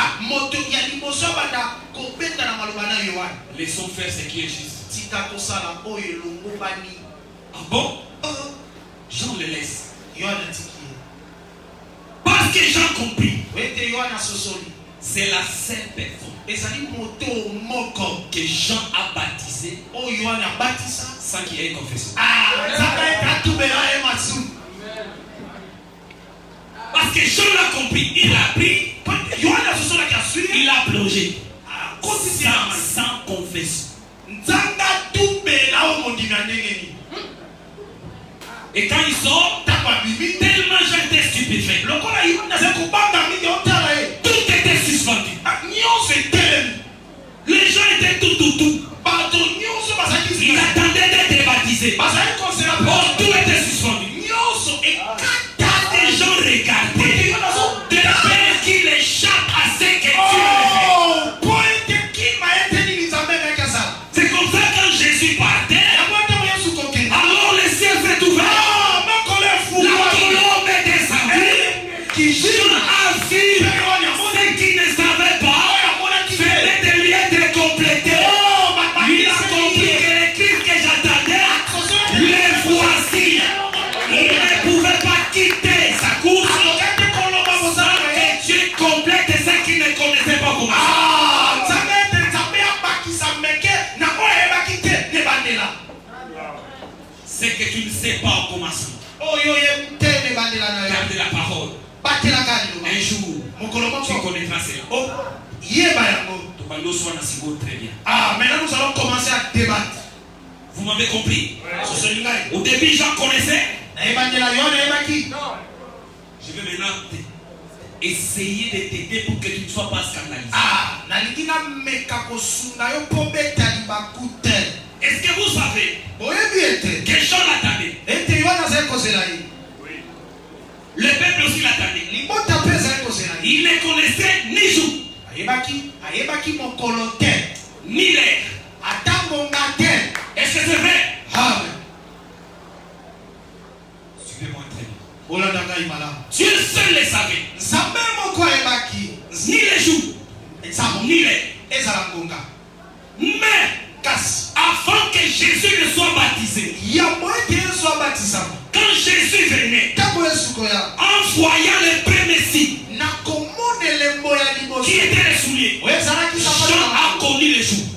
Laissons faire ce qui est juste. Ah bon? Jean le laisse. Parce que Jean compris. C'est la seule personne que Jean a baptisé sans qu'il y ait une confession. Parce que Jean l'a compris, il a pris, il a plongé sans confession. Et quand ils sortent, tellement j'étais stupéfait. Tout était suspendu. Les gens étaient tout. Ils attendaient d'être baptisés. Oh, tout était suspendu. Les gens regardaient de peur qu'il échappe à ce que Dieu fait. C'est comme ça quand Jésus partait, alors le ciel s'est ouvert, la colombe est descendue, Jean a vu ce qu'il ne savait pas, venait de lui être complété. Il a compris que le Christ que j'attendais, le voici. Il ne pouvait pas quitter sa course sans que Dieu complète ce qu'il ne connaissait pas comment. C'est que tu ne sais pas au commencement. Garde la parole. Un jour, tu connaîtras cela. Très bien. Maintenant nous allons commencer à débattre. Vous m'avez compris? Au début, Jean connaissait. Je vais maintenant essayer de t'aider pour que tu ne sois pas scandalisé. Est-ce que vous savez que Jean l'attendait? Le peuple aussi l'attendait. Il ne connaissait ni jour, ni l'heure. Est-ce que c'est vrai? Suivez-moi très bien. Dieu seul le savait. Ni les jours, ni l'heure. Mais avant que Jésus ne soit baptisé, quand Jésus venait, en voyant les premiers signes qui étaient les souliers, Jean a connu les jours.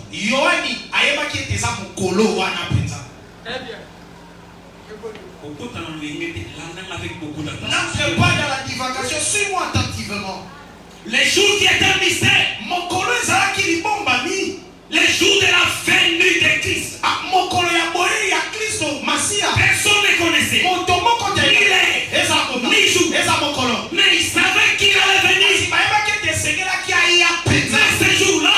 N'entre pas dans la divagation, suis-moi attentivement. Les jours qui étaient un mystère, les jours de la venue de Christ, personne ne connaissait ni l'heure, ni jour, mais il savait qu'il allait venir. Mais ce jour-là,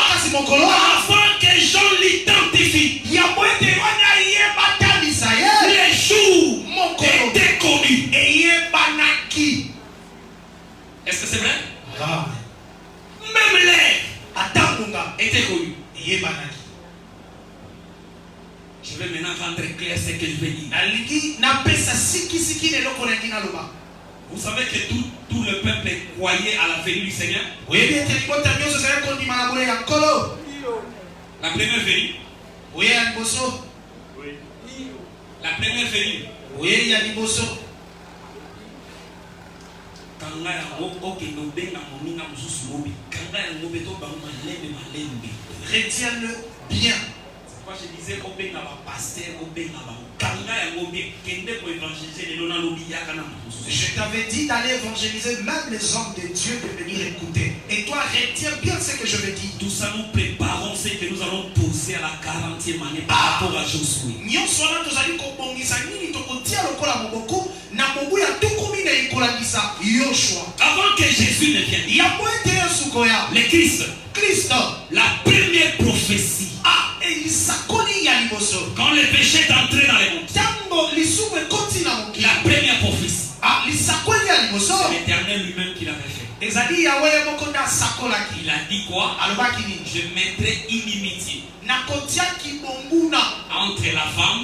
avant que Jean l'identifie, les jours étaient connus. Est-ce que c'est vrai? Même l'heure était connue. Je vais maintenant rendre clair ce que je vais dire. Vous savez que tout le peuple croyait à la venue du Seigneur. La première venue. La première venue. Retiens-le bien. C'est pourquoi je disais pasteur, je t'avais dit d'aller évangéliser même les hommes de Dieu de venir écouter. Et toi, retiens bien ce que je veux dire. Tout ça, nous préparons ce que nous allons poser à la 40e année par rapport à Josué. Avant que Jésus ne vienne, le Christ, la première prophétie. Quand le péché est entré dans le monde, la première prophétie, c'est l'Éternel lui-même qui l'avait fait. Il a dit quoi? Je mettrai inimitié entre la femme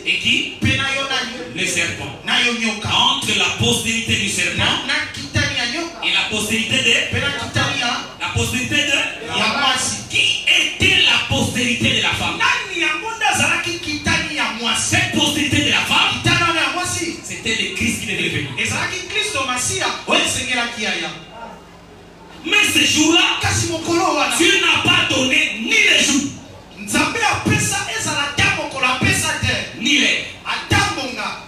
Et qui? Le serpent. Entre la postérité du serpent et la postérité de... La postérité de... Qui était la postérité de la femme? Cette postérité de la femme, c'était le Christ qui devait venir. Mais ce jour-là, Dieu n'a pas donné ni les jours, ni les.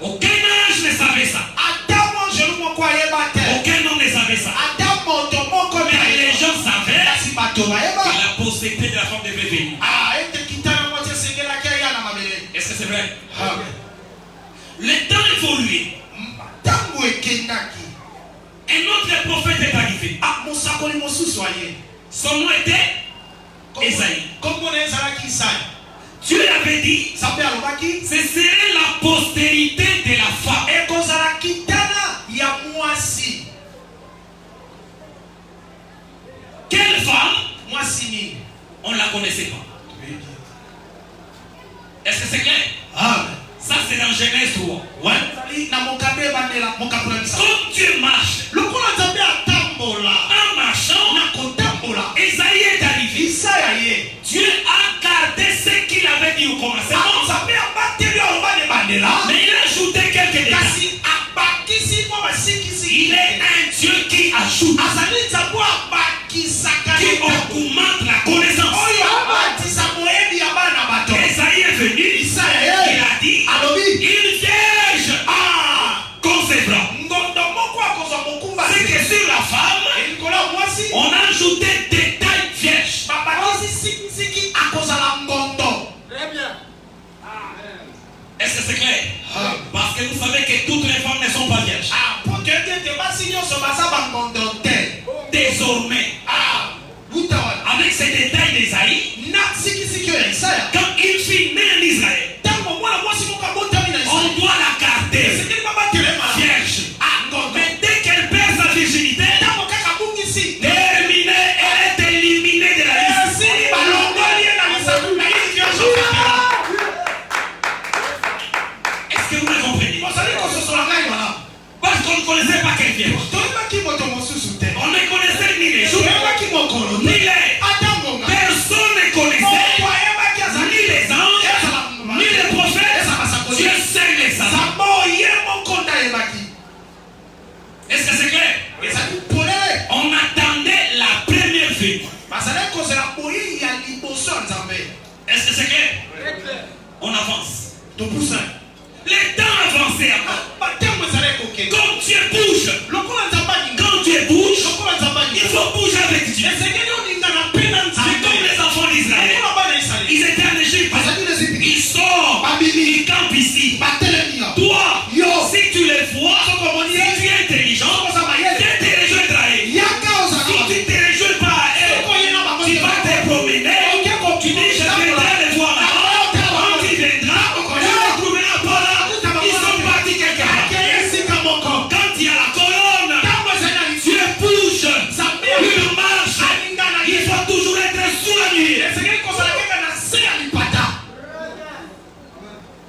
Aucun ange ne savait ça. Aucun homme ne savait ça. Mais les gens savaient que la postérité de la femme devait venir. Est-ce que c'est vrai? Le temps évolué. Un autre prophète est arrivé. Son nom était Esaïe. Dieu avait dit, ce serait la postérité de la femme. Quelle femme? On ne la connaissait pas. Est-ce que c'est clair? Ça c'est dans Genèse 3. Quand Dieu marche, en marchant, Esaïe est arrivé. Dieu a gardé ce qu'il avait dit au commencement. Mais il a ajouté quelques détails. Il est un Dieu qui ajoute, qui augmente la connaissance. Esaïe est venu, il a dit, une vierge concevra. C'est que sur la femme, on a ajouté détail vierge. Est-ce que c'est clair? Parce que vous savez que toutes les femmes ne sont pas vierges. Désormais, avec ces détails d'Esaïe, quand une fille naît en Israël, on doit la garder vierge. Mais dès qu'elle perd sa virginité, terminée, elle est éliminée de la liste. Est-ce que vous me comprenez? Parce qu'on ne connaissait pas quelle vierge. On ne connaissait ni les jours, ni les. Personne ne connaissait ni les anges, ni les prophètes. Dieu seul les savait. Est-ce que c'est clair? On attendait la première venue. Est-ce que c'est clair? On avance. Les temps avancés avant. Quand Dieu bouge, il faut bouger avec Dieu. C'est comme les enfants d'Israël. Ils étaient en Égypte. Ils sortent. Ils campent ici. Toi, si tu les vois, si tu es intelligent, viens te rejoindre à eux. Si tu ne te rejoins pas à eux, tu vas te promener. Tu dis, je viendrai les voir là. Quand tu viendras, tu les trouveras pas là. Ils sont partis quelque part. Quand il y a la colonne, Dieu bouge. Il marche. Il faut toujours être sous la nuit.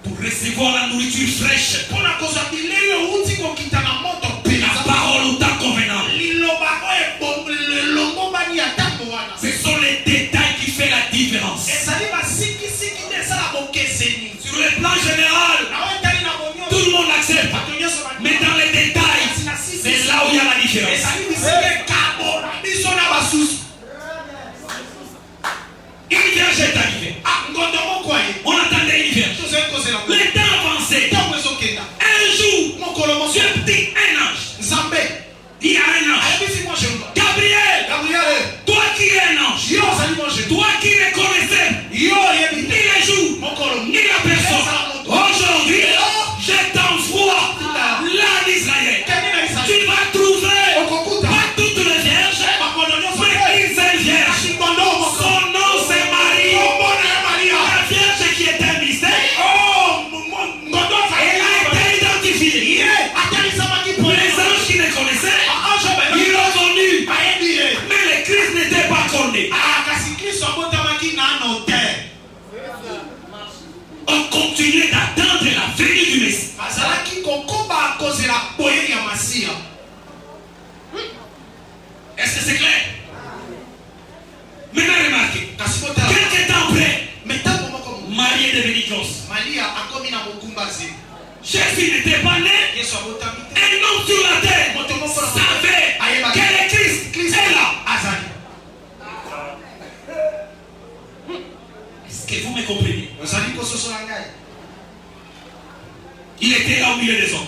Pour recevoir la nourriture fraîche. La parole au temps convenant. Ce sont les détails qui font la différence. Sur le plan général, tout le monde accepte. Mais dans les détails, c'est là où il y a la différence. Une vierge est arrivée. On attendait une vierge. Le temps avancé. Un jour, Dieu dit un ange. Il y a un Jésus n'était pas né. Un homme sur la terre savait que le Christ est là. Est-ce que vous me comprenez? Il était là au milieu des hommes.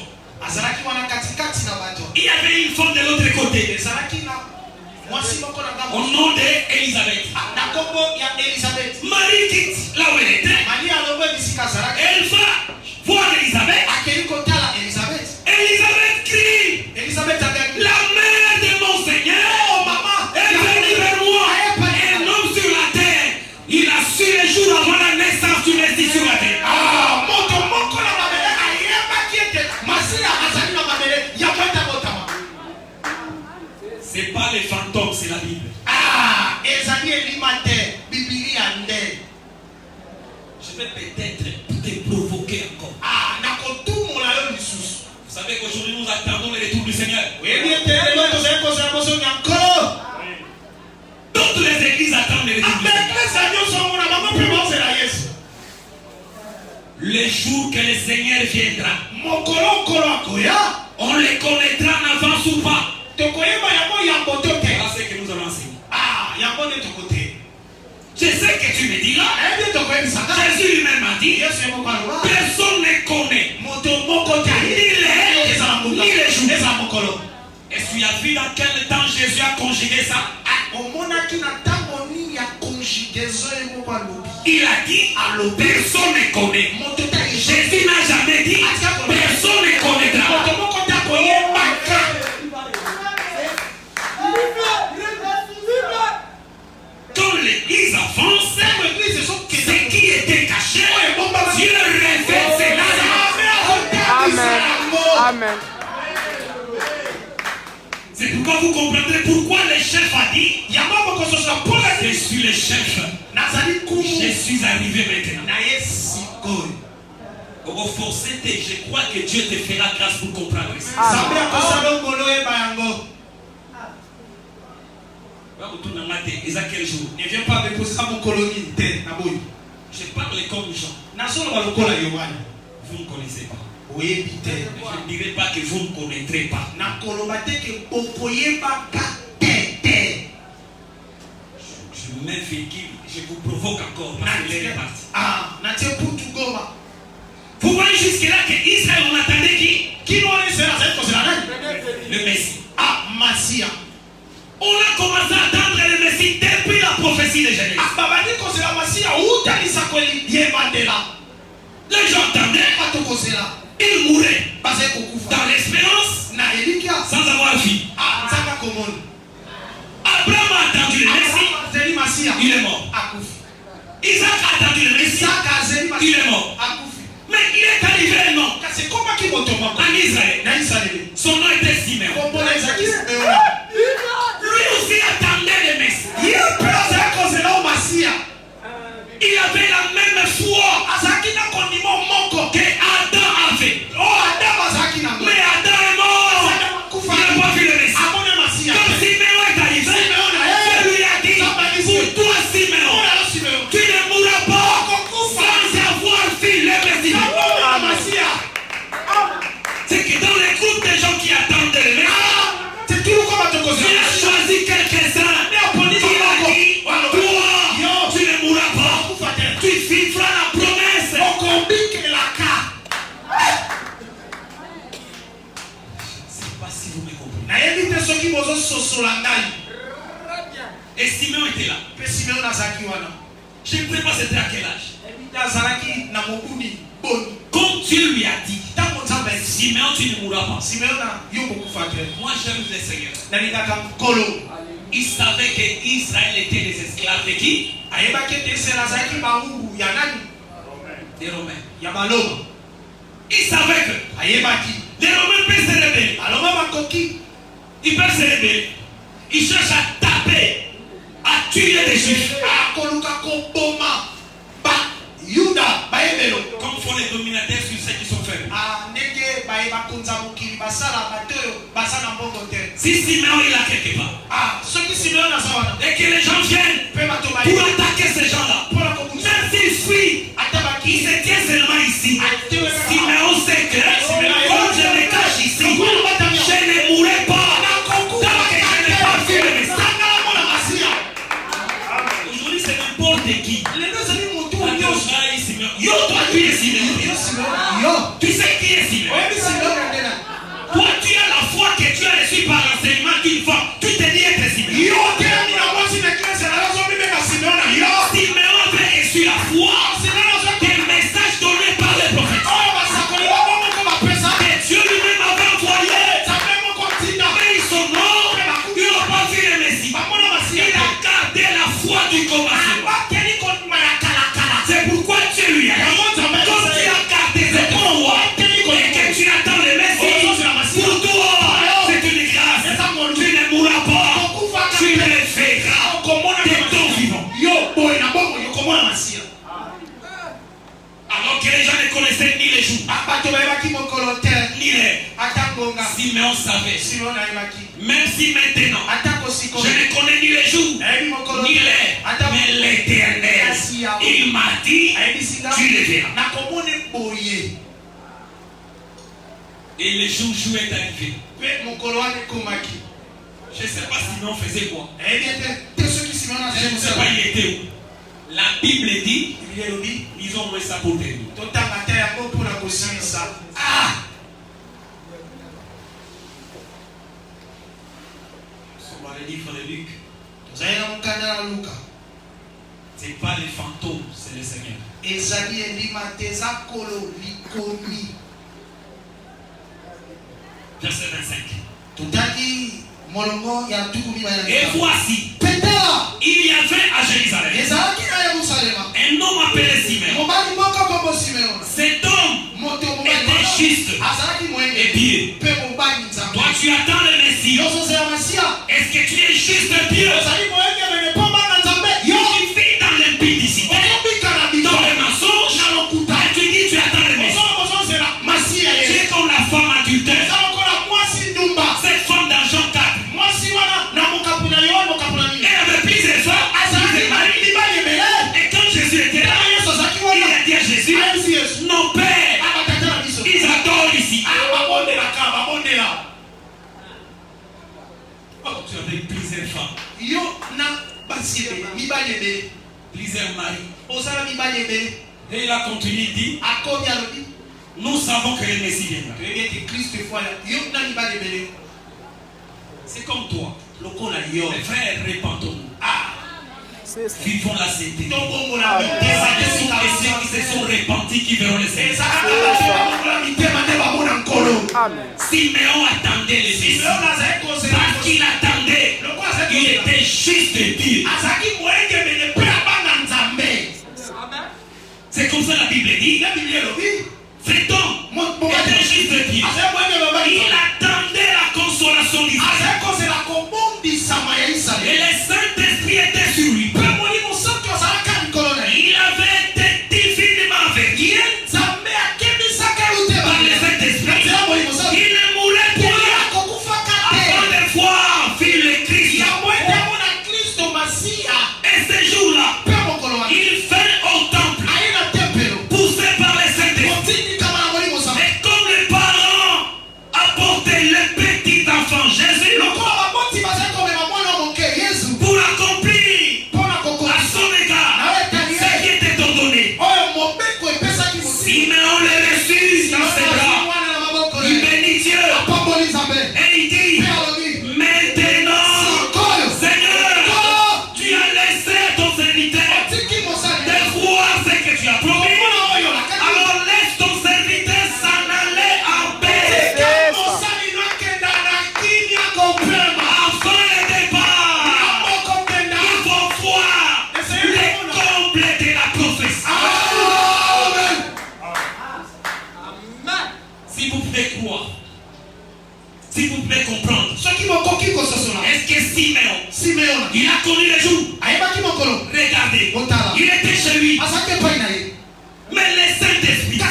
Il y avait une femme de l'autre côté. Au nom d'Élisabeth. Marie quitte là où elle était. Elle va voir Élisabeth. Élisabeth crie. La mère de mon Seigneur est venue vers moi. Un homme sur la terre. Il a su les jours avant la naissance du Messie sur la terre. C'est pas les fantômes, c'est la Bible. Je vais peut-être te provoquer encore. Vous savez qu'aujourd'hui nous attendons le retour du Seigneur. Toutes les églises attendent le retour du Seigneur. Le jour que le Seigneur viendra, on les connaîtra en avance ou pas. Voilà ce que nous allons enseigner. Je sais que tu me dis là. Jésus lui-même a dit, personne ne connaît ni les jours. Est-ce qu'il y a vu dans quel temps Jésus a conjugué ça? Il a dit, personne ne connaît. Jésus n'a jamais dit, personne ne connaîtra. Quand l'église avance, ce qui était caché, Dieu révèle cela. Amen. Amen. C'est pourquoi vous comprendrez pourquoi le chef a dit, je suis le chef. Je suis arrivé maintenant. Je crois que Dieu te fera grâce pour comprendre ça. Ne viens pas me poser ça mon colonie. Je parle comme Jean. Vous ne connaissez pas. Je ne dirai pas que vous ne connaîtrez pas. Je m'infiltre, je vous provoque encore parce que l'heure est partie. Vous voyez jusque-là que Israël, on attendait qui? Le Messie. On a commencé à attendre le Messie depuis la prophétie de Genèse. Les gens attendaient. Il mourait dans l'espérance sans avoir fille. Abraham a attendu le Messie. Il est mort. Isaac a attendu le Messie. Il est mort. Mais il est arrivé un nom en Israël. Son nom était Simeon. Lui aussi attendait le Messie. Il avait la même foi que Adam avait. Mais Adam est mort. Il n'a pas vu le Messie. Quand Simeon est arrivé, Dieu lui a dit, pour toi Simeon, tu ne mourras pas sans avoir vu le Messie. C'est que dans les groupes de gens qui attendent le Messie, Dieu a choisi quelques-uns. Il a dit, toi, tu ne mourras pas. Tu vivras la promesse. Je ne sais pas si vous me comprenez. Et Simeon était là. Je ne sais pas c'était à quel âge. Comme Dieu lui a dit, Simeon, tu ne mourras pas. Moi j'aime le Seigneur. Il savait que Israël était des esclaves de qui? Des Romains. Il savait que les Romains peuvent se rébeller. Ils peuvent se rébeller. Ils cherchent à taper, à tuer des Juifs. Comme font les dominateurs sur ceux qui sont faibles. Si Simeon il a quelque part, et que les gens viennent pour attaquer ces gens-là, même s'ils fuient, ils se tiennent seulement ici. Tu sais qui est Simeon? Toi, tu as la foi que tu as reçue par l'enseignement d'une femme. Tu te dis être Simeon. Simeon avait reçu la foi des messages donnés par les prophètes. Et Dieu lui-même avait envoyé. Mais ils sont morts. Ils n'ont pas vu le Messie. Il a gardé la foi du commencement. C'est pourquoi Dieu lui a dit, quand tu as gardé cette foi et que tu attends le Messie, pour toi, c'est une grâce. Tu ne mourras pas. Tu le verras de ton vivant. Alors que les gens ne connaissaient ni les jours, ni les. Simeon savait. Même si maintenant, je ne connais ni les jours, ni les. Mais l'Éternel, il m'a dit, tu le verras. Et le jour est arrivé. Je ne sais pas Simeon faisait quoi. Je ne sais pas il était où. La Bible dit, ils ont loué ça pour terminer. Sur le livre de Luc. C'est pas les fantômes, c'est le Seigneur. Verset 25. Et voici, il y avait à Jérusalem un homme appelé Simeon. Cet homme était juste et pieux. Toi, tu attends le Messie. Est-ce que tu es juste et pieux? Il vit dans l'impudicité, dans le mensonge. Et tu dis tu attends le Messie. Tu es comme la femme adultère. Cette femme dans Jean 4. Elle avait plusieurs femmes. Et quand Jésus était là, il a dit à Jésus, nos pères, ils adorent ici. Oh, tu avais plusieurs femmes. Plusieurs maris. Et il a continué, il dit, nous savons que le Messie viendra. C'est comme toi. Les frères, répandons-nous. Vivons la sainteté. Et ceux qui se sont repentis qui verront le Seigneur. Simeon attendait les Messie. Parce qu'il attendait, il était juste et pur. C'est comme ça la Bible dit. Cet homme était juste et pur. Il attendait la consolation d'Israël. Et le Saint-Esprit était sur lui. Il avait été divinement averti par le Saint-Esprit. Il ne mourait point avant de voir vivre le Christ. Et ce jour-là, il fait au temple, poussé par le Saint-Esprit. Et comme les parents apportaient le petit enfant Jésus pour accomplir à son égard ce qui était ordonné, Simeon le reçut dans ses bras. Il bénit Dieu et il dit, maintenant, Seigneur, tu as laissé ton serviteur de voir ce que tu as promis. Alors laisse ton serviteur s'en aller en paix. Avant le départ, il faut voir le comble de la prophétie. Si vous pouvez croire, si vous pouvez comprendre, est-ce que Simeon, il a connu le jour? Regardez, il était chez lui. Mais le Saint-Esprit lui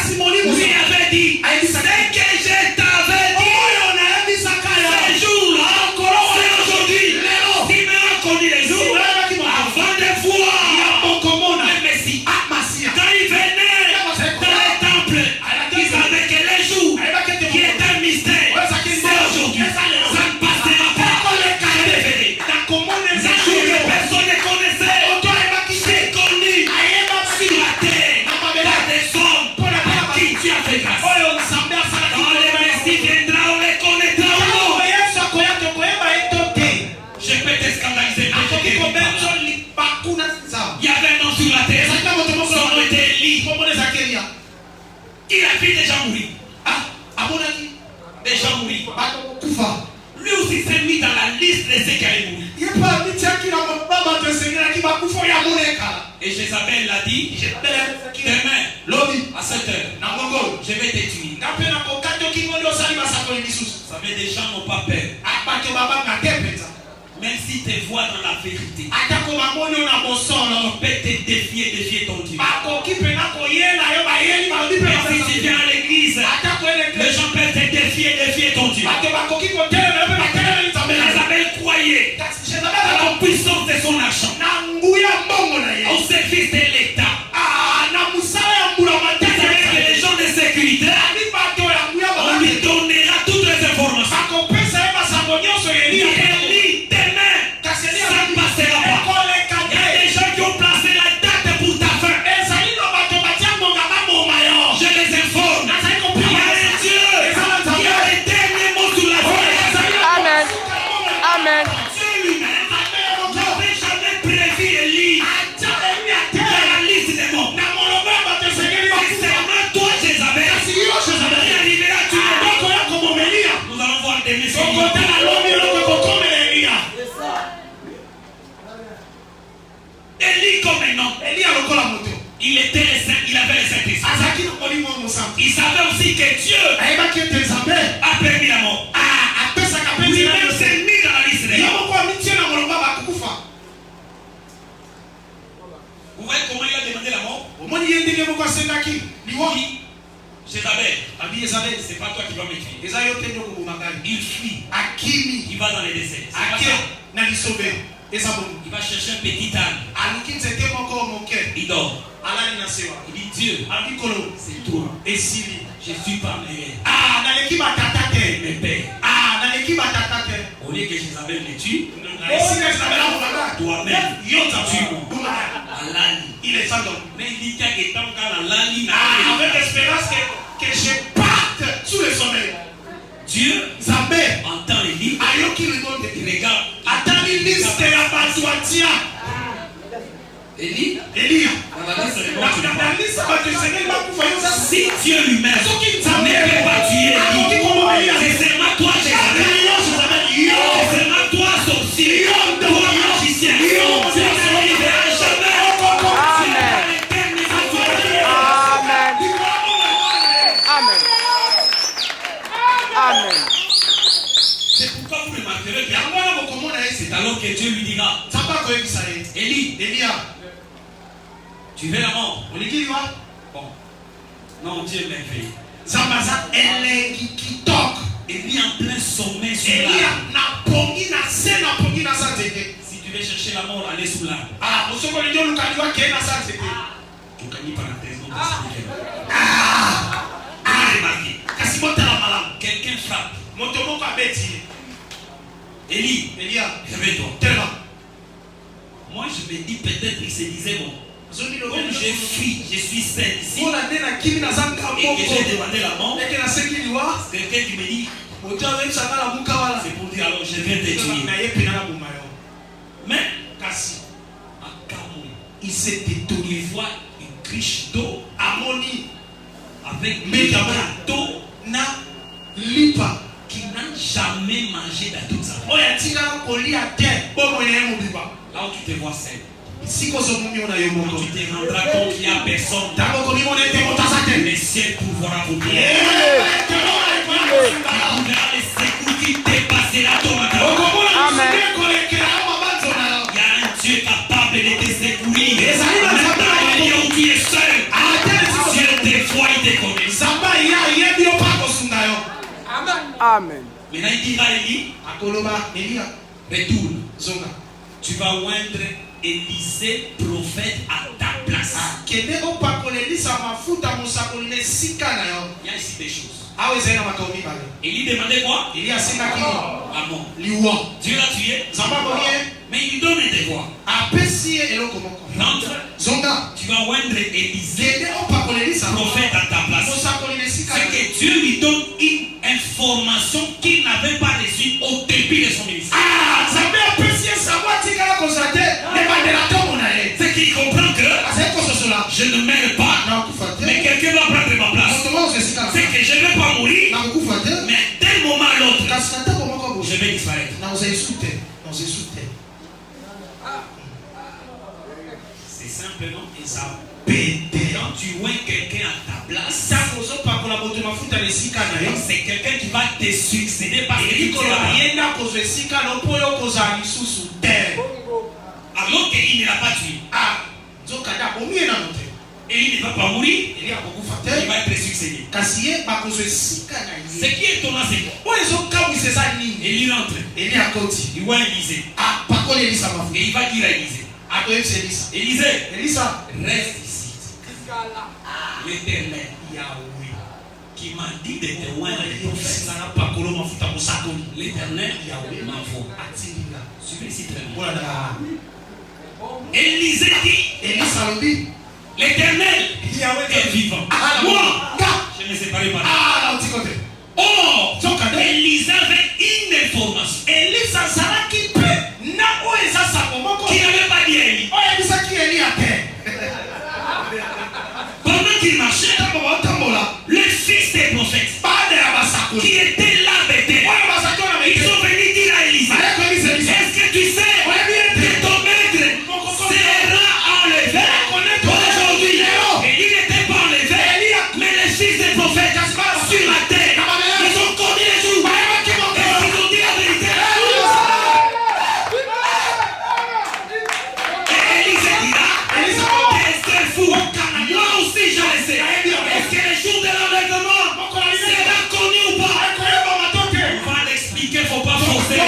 avait dit, ce que je t'avais dit, ce jour-là, c'est aujourd'hui. Simeon a connu le jour avant de voir le Messie. Quand il venait dans le temple, il savait que le jour qui est un mystère, c'est aujourd'hui. Ça ne passera pas. C'est un jour que personne ne connaissait. C'est connu sur la terre par des a fait grâce. Quand le Messie viendra, on les connaîtra ou non. Je peux te scandaliser. Il y avait un nom sur la terre. Son nom était Élie. Il a vu des gens mourir. Des gens mourir. Lui aussi s'est mis dans la liste de ceux qui allaient mourir. Et Jézabel l'a dit, demain, à 7h, je vais te tuer. Ça veut des gens n'ont pas peur. Même si tu vois dans la vérité, on peut te défier ton Dieu. Même si tu viens à l'église, les gens peuvent te défier ton Dieu. Jézabel croyait à la puissance de son argent, au service de l'État. Avec les gens de sécurité, on lui donnera toutes les informations. Élie, demain, ça ne passera pas. Il y a des gens qui ont placé la date pour ta fin. Je les informe. Il y a un Dieu qui a les derniers mots sur la terre. Amen. Amen. Dieu lui-même n'avait jamais prévu Élie dans la liste des morts. C'est seulement toi, Jézabel, qui arrivera à tuer. Nous allons voir des messieurs. Élie comme un homme. Il était le Saint, il avait le Saint-Esprit. Il savait aussi que Dieu a permis la mort. Lui-même s'est mis dans la liste des morts. Vous voyez comment il a demandé la mort? Jézabel, c'est pas toi qui vas me tuer. Il fuit. Il va dans les déserts. Il va chercher un petit âne. Il dort. Il dit Dieu, c'est toi. Je suis parmi eux. Mes pères. Au lieu que Jézabel me tue, toi-même, tue-moi. Il est sans homme. Mais il dit qu'il y a des temps quand la lali avec l'espérance que je parte sous le soleil. Dieu entend Élie. Regarde. Élie, si Dieu lui-même ne peut pas tuer Élie, c'est seulement toi, Jézabel. C'est seulement toi, sorcier. Toi, magicien. Tu ne survivras jamais. Amen. Amen. C'est pourquoi vous remarquerez bien. C'est alors que Dieu lui dira, Élie, tu veux la mort? Bon. Non, Dieu m'a fait. Élie en plein sommeil sur l'arbre. Si tu veux chercher la mort, allez sous l'arbre. Quelqu'un frappe. Élie, réveille-toi. Moi je me dis peut-être qu'il se disait bon. Comme je fuis, je suis seul ici. Et que j'ai demandé la mort. Quelqu'un qui me dit c'est pour dire alors je viens te tuer. Mais il s'est détourné. Il voit une criche d'eau avec des d'eau qui n'a jamais mangé dans toute sa vie. Là où tu te vois seul. Quand tu te rendras compte qu'il n'y a personne, le ciel pourra vous dire. Les secours dépassera ton Amen. Il y a un Dieu capable de te secourir. Même dans les lieux où tu es seul, Dieu te voit, il te connaît. Amen. Maintenant il dira à Élie, retourne. Tu vas oindre Élisée prophète à ta place. Il y a ici des choses. Élie demandait quoi? La mort. Dieu l'a tué. Mais il lui donne un devoir. Rentre. Tu vas oindre Élisée prophète à ta place. Dieu lui donne une information qu'il n'avait pas reçue au début de son ministère. C'est qu'il comprend que je ne meurs pas, mais quelqu'un va prendre ma place. C'est que je ne vais pas mourir, mais d'un moment à l'autre, je vais disparaître. C'est simplement et ça pété. Quand tu vois quelqu'un à ta place, c'est quelqu'un qui va te succéder parce que tu alors qu'il ne l'a pas tué. Et il ne va pas mourir, il va être succédé. Ce qui est étonnant, c'est quoi? Et il rentre, il voit Élisée. Et il va dire à Élisée, Élisée, reste ici. L'Éternel, Yahweh, qui m'a dit de te voir les prophètes. L'Éternel, Yahweh, m'envoie. Suivez ici très bien. Élisée dit, l'Éternel est vivant. Moi, je me séparais pas. Oh, Élisée avait une information. Qui n'avait pas dit à Élie. Pendant qu'il marchait, le fils des prophètes qui était là bêté, ils sont venus dire à Élisée, est-ce que tu sais que ton maître sera enlevé aujourd'hui? Et il n'était pas enlevé, mais les fils des prophètes sur la terre, ils ont connu les jours. Et ils ont dit la vérité. Et Élisée dira, qu'est-ce que fou? Moi aussi je le sais. Est-ce que les jours de l'enlèvement sera connu ou pas? On va l'expliquer, il ne faut pas forcer.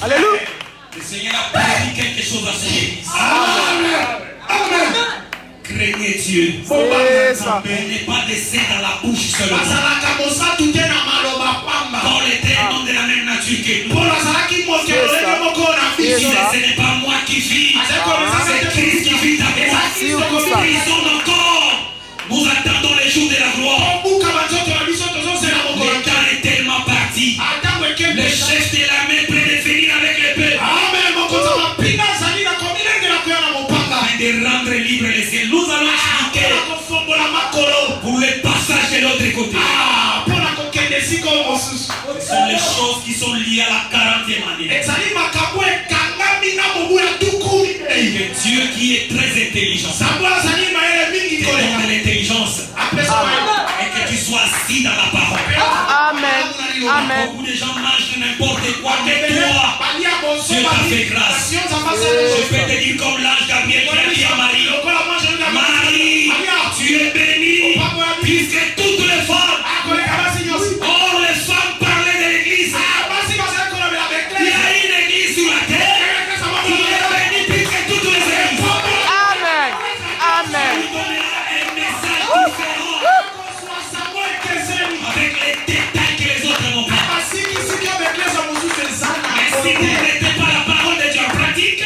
Alléluia. Le Seigneur a prédit quelque chose à son église. Amen. Craignez Dieu. C'est ça. n'est pas laissé dans la bouche seulement. Paul était un homme de la même nature que nous. Ce n'est pas moi qui vis, c'est Christ qui vit avec moi. Ils sont encore. Nous attendons les jours de la gloire. Le temps est tellement parti. Le chef de la main près de venir avec l'épée. De rendre libre les cieux. Nous allons expliquer pour le passage de l'autre côté. Ce sont les choses qui sont liées à la 40e année. Que Dieu qui est très intelligent te donne de l'intelligence et que tu sois assis dans la parole. Amen. Amen. Beaucoup de gens mangent de n'importe quoi, mais toi, Dieu t'a fait grâce. Je peux te dire comme l'ange Gabriel qui a dit à Marie, Marie, tu es bénie, puisque toutes les femmes, or les femmes parlaient de l'église. Il y a une église sur la terre qui est bénie puisque toutes les églises. Amen. Amen. Il donnera un message différent avec les détails que les autres n'ont pas. Mais si vous ne mettez pas la parole de Dieu en pratique,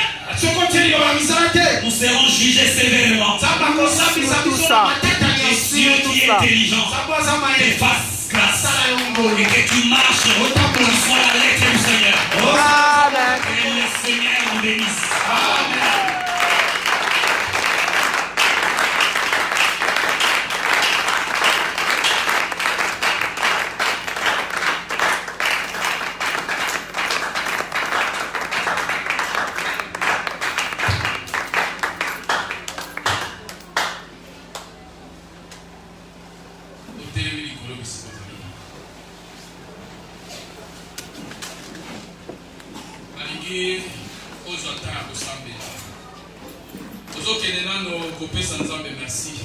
nous serons jugés sévèrement. Tout ça. Et Dieu qui est intelligent te fasse grâce et que tu marches, que tu sois la lettre du Seigneur. Amen. Que le Seigneur nous bénisse. Merci.